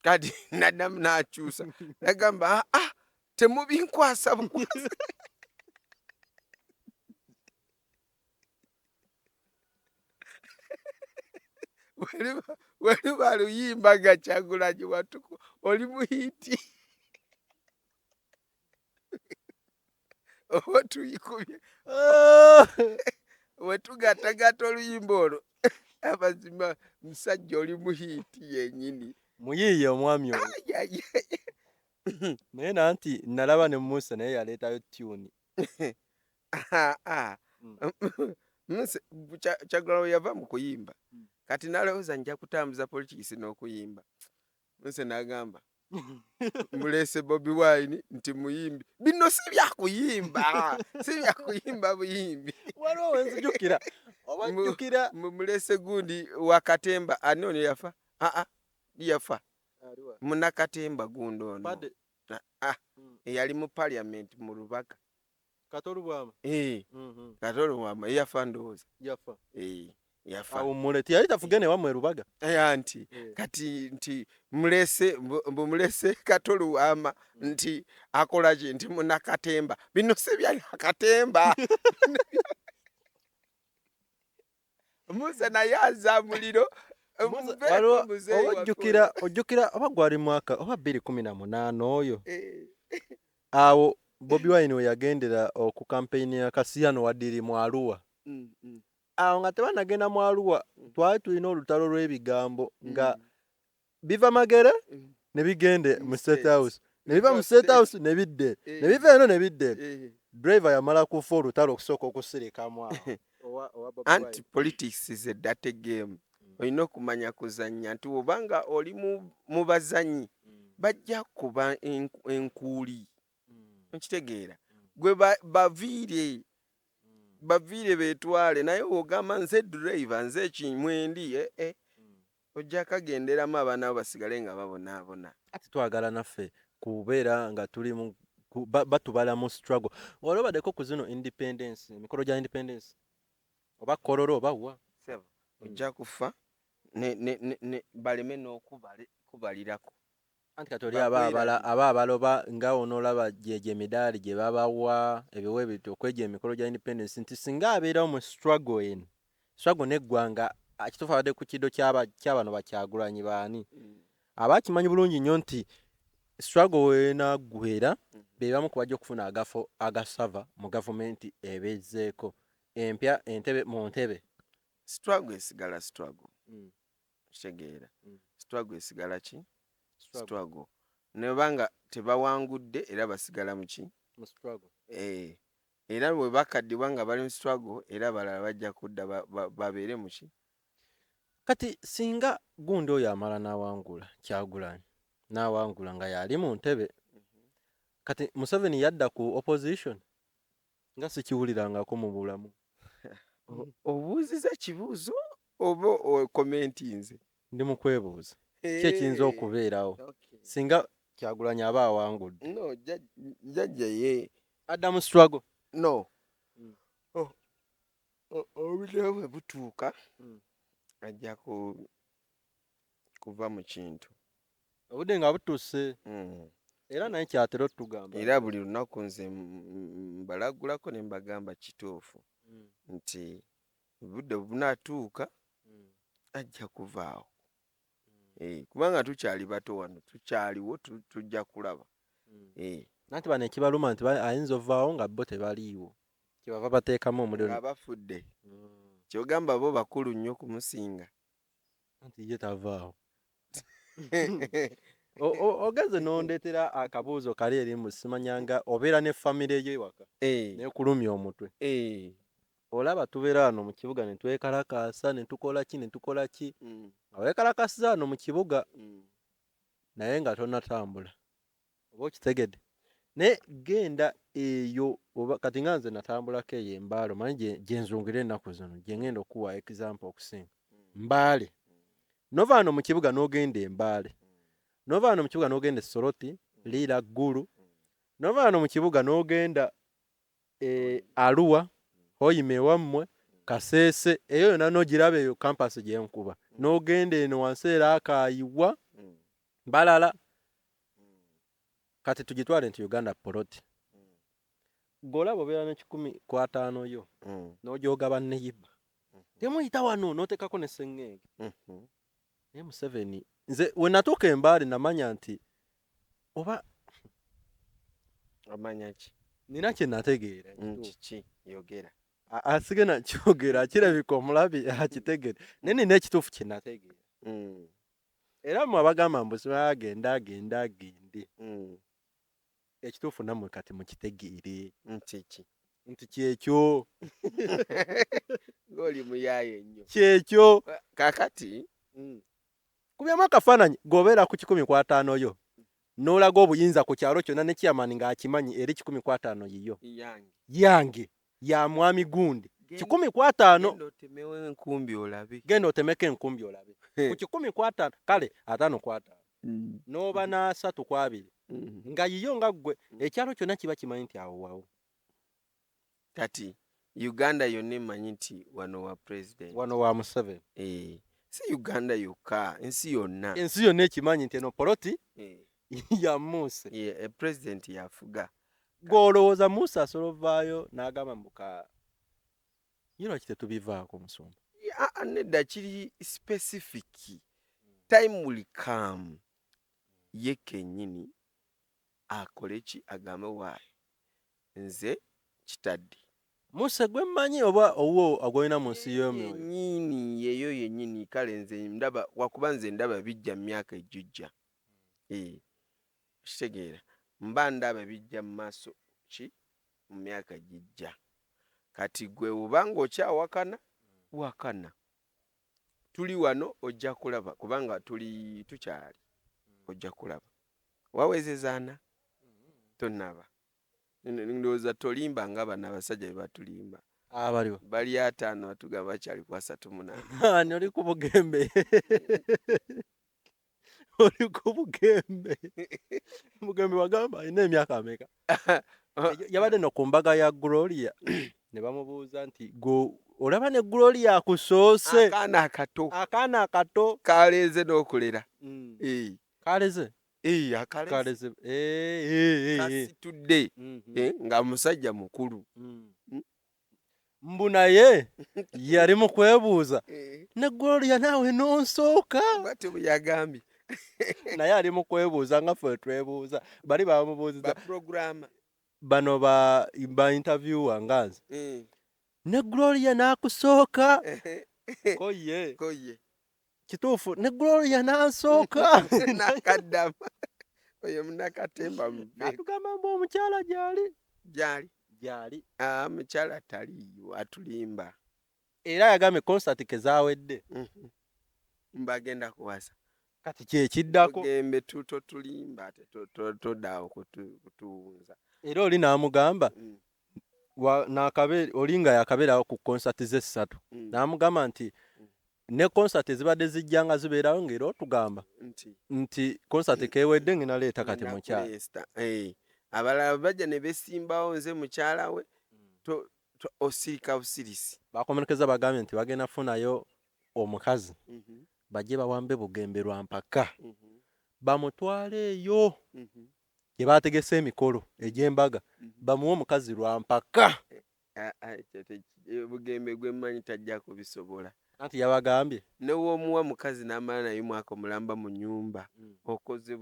kati naddamu n'akyusa n'agamba temubinkwasa bukwasa waliba luyimba nga Kyagulanyi watuku oli muhiti oba tuyikubye wetugattagatta oluyimba olwo amazima musajja oli muhiti yennyini muyiiye omwami oyo naye nanti nalaba ne Musa naye yaleetayo tune Kyagulanyi yava mu kuyimba kati nalowooza nja kutambuza politics n'okuyimba Musa n'agamba muleese Bobi Wine nti muyimbi bino si byakuyimba buyimbi waliwo wenzijukira obajjukira muleese gundi wa Katemba ani ono yafa yafa Munakatemba gundi ono eyali mu parliament mu Lubaga Katolubwama Katolubwama yafa ndowooza yafa awummule tiyali tafugene wamwe Lubaga nti kati nti mulese Katolubwama nti akolaki nti Munakatemba bino si bya Katemba Musa naye azza muliro ojjukira oba gwali mwaka oba 2018 oyo awo Bobi Wine we yagendera okukampeyini ya Kasiyano Wadiri mu Arua awo nga tebanagenda mu Arua twali tulina olutalo lw'ebigambo nga biva Magere ne bigende mu State House ne biva mu State House ne bidde ne biva eno ne bidde driver yamala kufa olutalo okusooka okusirikamu awo anti politics is a dirty game olina okumanya kuzannya nti obanga oli mu bazanyi bajja kuba enkuuli okitegeera gwe baviire beetwale naye ogamba nze driver nze kimwendi ojja kagenderamu abaana abo basigale nga babonaabona ati twagala naffe kubeera nga tuli batubala mu struggle waliwo baddeko ku zino independence emikolo gya independence oba kororo oba wa ojja kufa ne baleme n'okubalirako anti kati oli aba abaloba nga onoolaba gye midaali gye babawa ebiwe bityo okwegya emikolo gya independence nti singa abeerawo mu struggle n'eggwanga kituufu abadde ku kiddo ky'abano Bakyagulanyi baani abakimanyi bulungi nnyo nti struggle weenaggwera be bamu ku bajja okufuna agafo agasava mu gavumenti ebezeeko empya entebe mu ntebe struggle esigala struggle kitegeera struggle esigala ki struggle nebanga tebawangudde era basigala muki mu struggle era bwe bakaddibwa nga bali mu struggle era balala bajja kudda babeere muki kati singa gundi oyo amala n'awangula Kyagulanyi n'awangula nga yali mu ntebe kati Museveni yadda ku opposition nga sikiwulirangako mu bulamu obuuziza kibuuzo oba okomenti nze ndi mu kwebuuza ki ekiyinza okubeerawo singa Kyagulanyi aba awangudde no jjajja ye adda mu struggle no obudde bwe butuuka ajja kuva mu kintu obudde nga butuuse era naye kyatera otugamba era buli lunaku nze mbalagulako ne mbagamba kituufu nti obudde bunaatuuka ajja kuvaawo kubanga tukyali bato wano tukyaliwo tujja kulaba nanti bano ekibaluma nti ayinza ovaawo nga bo tebaliiwo kyebava bateekamu omuliro abafudde kyogamba bo bakulu nnyo kumusinga anti ye tavaawo ogeze n'ondeetera akabuuzo kali erimu simanyanga obeera ne famire yo ewaka nekulumya omutwe olaba tubeera wano mu kibuga ne twekalakaasa ne tukola ki aweekalakasiza wano mu kibuga naye nga tonatambula oba okitegedde naye genda eyo oba kati nga nze natambulako eyo Embaale manyi gye nzungira ennaku zino gye ngenda okuwa example okusinga Mbaale nova wano mu kibuga n'ogenda Embaale nova wano mu kibuga n'ogenda e Soroti Lira Ggulu nova wano mu kibuga n'ogenda Arua Hoime wammwe Kasese eyo yonna n'ogiraba eyo campus gye nkuba n'ogenda eno wansi era Akaayiwa Mbalala kati tugitwale nti Uganda Poloti golabo obeera ne 15 yo n'ogyogaba neyibba temuyita wano n'otekako ne sengenge naye Museveni nze we natuuka Embaale namanya nti oba amanya ki nina kye nategeera kiki yogera asige nakyogera kirabika omulabi akitegere naye nina ekituufu kye nategeera era mmwe abagamba mbu sibagenda agende ekituufu nammwe kati mukitegeere nti kyekyo ng'oli muyaaye ennyo kyekyo kakati kubyamu akafaananyi g'obeera ku 15 yo n'olaga obuyinza ku kyalo kyonna ne Chairman ng'akimanyi eri 15 yiyo yange ya mwami gundi 15 otemewo enkumbi olabe genda otemeko enkumbi olabe ku 15 kale 5 n'oba na 3 nga yiyo nga ggwe ekyalo kyonna kiba kimanyi nti awo wawo kati Uganda yonna emanyi nti wano wa president wano wa Museveni si Uganda yokka ensi yonna ekimanyi nti eno Poloti ya Musa president yafuga gw'olowooza Musa asolovaayo n'agamba mbuka yino kite tubivaako musumba nedda kiri specific time will come ye kennyini akole ki agambe waayi nze kitadde Musa gwe mmanyi oba owo agolina mu nsi y'omwoyo yennyini yeyo yennyini kale nze ndaba wakuba nze ndaba bijja mu myaka ejijja kitegeera mba ndaba bijja mu maaso ki mu myaka gijja kati gwe obanga okyawakana wakana tuli wano ojja kulaba kubanga tukyali ojja kulaba wawezezaana tonnaba ndowooza tolimba nga bano abasajja be batulimba abaliwo bali 5 batugamba bakyali ku 38 ani oli ku bugembe oli ku bugembe bugembe wagamba alina emyaka ameka yabadde no ku mbaga ya Gloria ne bamubuuza nti olaba ne Gloria akusoose akaana akato kaleze n'okulera kaleze akaleze kasitudde nga musajja mukulu mbu naye yali mu kwebuuza ne Gloria naawe nonsooka bwate bwe yagambye naye ali mu kwebuuza nga ffe twebuuza bali bamubuuziza baprograma bano ba interviewer nga nze ne Gloria n'akusooka koye kituufu ne Gloria n'asooka nakaddamu oyo munakatemba mubbe atugamba mbu omukyala gyali mukyala taliyo atulimba era yagambye concert kezaawedde mbagenda kuwasa kati kyekiddako gembe tulimba todaawo kutuwunza era oli n'amugamba oli nga yakabeerawo ku concert ze 3 n'amugamba nti ne concert ezibadde zijja nga zibeerawo ng'era otugamba nti concert kewedde nginaleeta kati mukyala abalala bajja ne besimbawo nze mukyala we osirika busirisi bakomerekeza bagambye nti bagenda funayo omukazi bajje bawambe bugembe lwa mpaka bamutwale eyo gye bategese emikolo egy'embaga bamuwe omukazi lwa mpaka bugembe gwe mmanyi tajja kubisobola anti yabagambye newomuwa mukazi n'amala naye mwaka omulamba mu nyumba okoze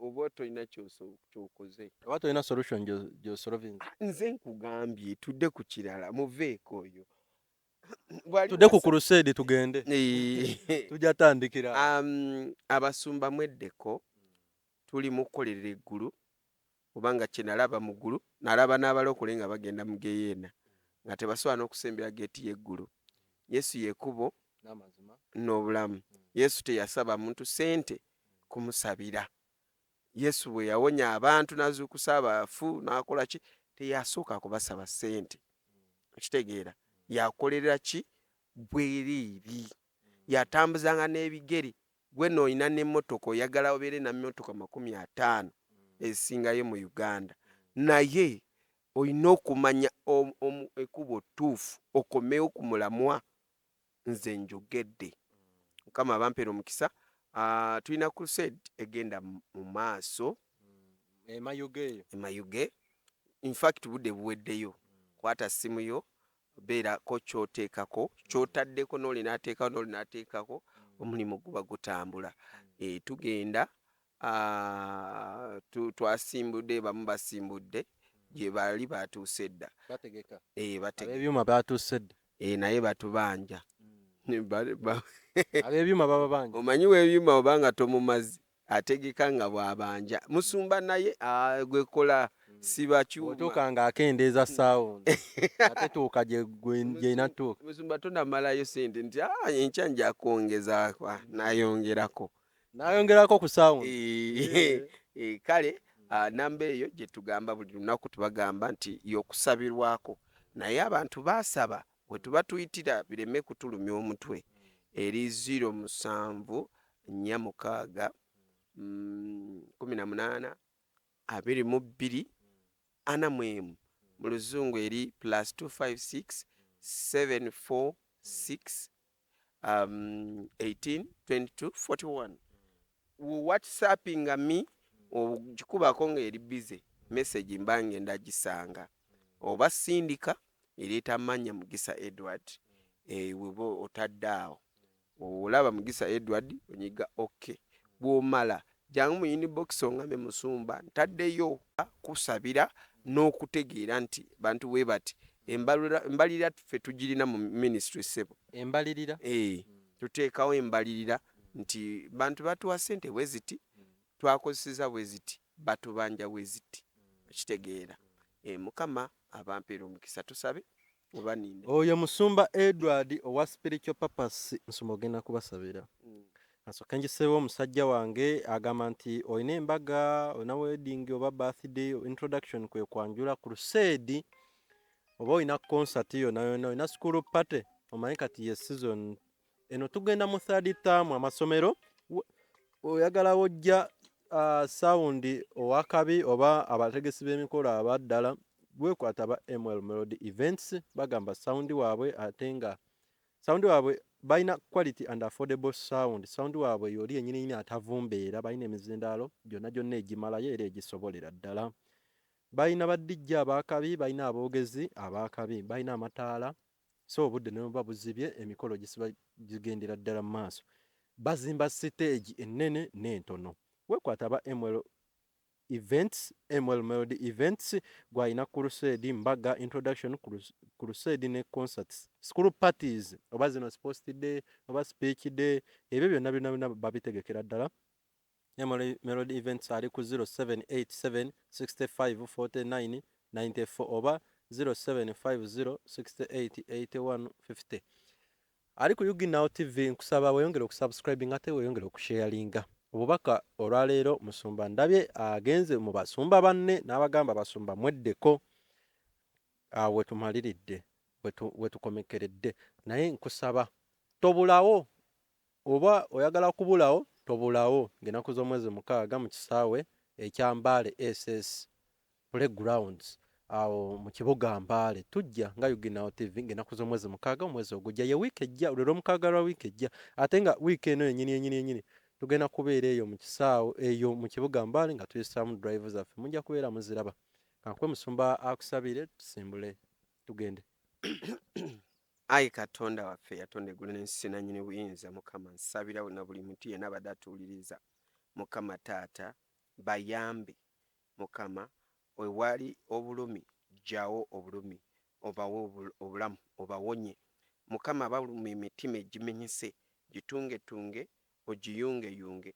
oba tolina kyokoze oba tolina solution gy'osolving nze nkugambye tudde ku kirala muveeko oyo tudde ku crusade tugende tujja tandikira abasumba mweddeko tuli mu kukolerera eggulu kubanga kye nalaba mu ggulu nalaba n'abalokole nga bagenda mu geyeena nga tebasobola n'okusembera geeti y'eggulu Yesu yekubo n'obulamu Yesu teyasaba muntu sente kumusabira Yesu bwe yawonya abantu n'azuukusa abafu n'akola ki teyasooka kubasaba ssente, okitegeera, yakolerera ki bwereeri, yatambuzanga n'ebigere. Gwe n'olina n'emmotoka oyagala obeere na mmotoka 50 ezisingayo mu Uganda, naye olina okumanya ekkubo ttuufu okomewo ku mulamwa. Nze njogedde, Mukama abampeera omukisa. Tulina crusade egenda mu maaso Mayuge. In fact budde buweddeyo, kwata simu yo beerako kyoteekako, kyotaddeko n'olina ateekako, omulimu guba gutambula. Tugenda twasimbudde, bamu basimbudde gye bali batuuse dda, bategeka bategeka ebyuma batuuse dda, naye batubanja. ab'ebyuma baba banja. Omanyi w'ebyuma obanga tomumazi ategeka nga bw'abanja. Musumba naye gwekola siba kyuma. Otuuka ng'akendeeza sound ate tuuka gyeinatuuka. Musumba tonamalayo sente nti enkya nja kwongeza nayongerako ku sound. Kale namba eyo gye tugamba buli lunaku, tubagamba nti y'okusabirwako, naye abantu baasaba bwe tuba tuyitira bireme kutulumya omutwe. Eri 07 46 18 22 41, mu luzungu eri +256 746 18 22 41. Whatsappinga me ogikubako ng'eri bize message mba ngenda gisanga, oba sindika ereeta Manya Mugisa Edward. Weba otadde awo olaba Mugisa Edward onyiga OK. Bw'omala jangu mu inbox ongambe Musumba ntaddeyo kusabira n'okutegeera nti bantu we bati embalirira ffe tugirina mu ministry sebo. Embalirira tuteekawo embalirira nti bantu batuwa ssente bwe ziti, twakozeseza bwe ziti, batubanja bwe ziti, okitegeera. Mukama abampeera omukisa, tusabe oba ninde. Oyo Musumba Edward owa spiritual purpose, Musumba ogenda kubasabira. Asooka ngiseewo omusajja wange agamba nti olina embaga, olina wedding oba birthday, introduction kwe kwanjula crusade, oba olina concert yonna, olina school party, omanyi kati ye season eno tugenda mu third term amasomero. Oyagala wojja sound owakabi oba abategesi b'emikolo abaddala, bwekwata ba ML Melody Events, bagamba sound waabwe ate nga sound waabwe balina quality and affordable sound. Sound waabwe yoli yennyini atavumbeera, balina emizindaalo gyonna egimalayo era egisobolera ddala. Balina badijja abaakabi, balina aboogezi abaakabi, balina amataala, so obudde ne buba buzibye, emikolo gigendera ddala mu maaso. Bazimba stage ennene n'entono. Wekwata ba ML Events, ML Melody Events, gwalina crusade, mbaga, introduction, crusade ne concerts, school parties, oba zino sports day, oba speech day, ebyo byonna babitegekera ddala. ML Melody Events ali ku 0787 65 49 94 oba 0750 68 81 50. Ali ku Yuginawo TV, nkusaba weyongere okusubscribing ate weyongere okusharinga. Obubaka olwaleero Musumba ndabye agenze mu basumba banne n'abagamba basumba mweddeko. We tumaliridde, we tukomekeredde, naye nkusaba tobulawo, oba oyagala kubulawo tobulawo ng'ennaku z'omwezi 6 mu kisaawe ekya Mbale SS Playgrounds awo mu kibuga Mbale. Tujja nga Yuginawo TV ng'ennaku z'omwezi 6 omwezi ogujja, ye wiiki ejja, olwero 6 lwa wiiki ejja, ate nga wiiki eno yennyini tugenda kubeera eyo mu kisaawe eyo mu kibuga Mbale nga tuyisaamu drive zaffe, mujja kubeera muziraba. Kankwe Musumba akusabire tusimbule tugende. Ayi Katonda waffe yatonda eggulu n'ensi nannyini buyinza, Mukama nsabira na buli muntu yenna abadde atuwuliriza. Mukama Taata bayambe, Mukama wewali obulumi jjawo obulumi, obawe obulamu obawonye. Mukama abalumi emitima egimenyese gitungetunge, ogiyungeyunge.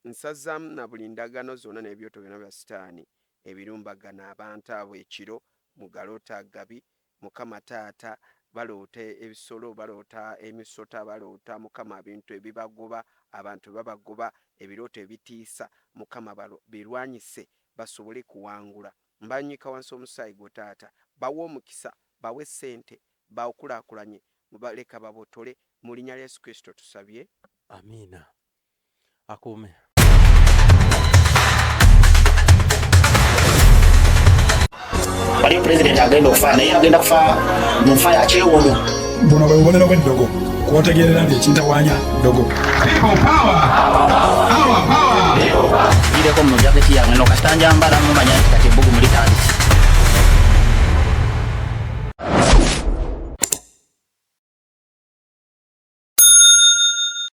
Nsazaamu na buli ndagano zonna n'ebyoto byonna bya sitaani ebirumbagana abantu abo ekiro mu galoota agabi. Mukama Taata baloota ebisolo, baloota emisota, baloota Mukama ebintu ebibagoba, abantu babagoba, ebirooto ebitiisa. Mukama birwanyise basobole kuwangula mbanyika wansi omusaayi gwo taata bawe omukisa bawe ssente bakulaakulanye mubaleka babotole mu linnya lya Yesu Kristo tusabye amiina akuume waliyo pulezidenti agenda okufa naye agenda kufa mu nfa ya kyewuunyo buno bwe bubonero bw'eddogo kwotegeerera nti ekintawaanya ddogo gireko mu jaketi yange no kasita njambala mumanya nti kati ebbugu mulitandika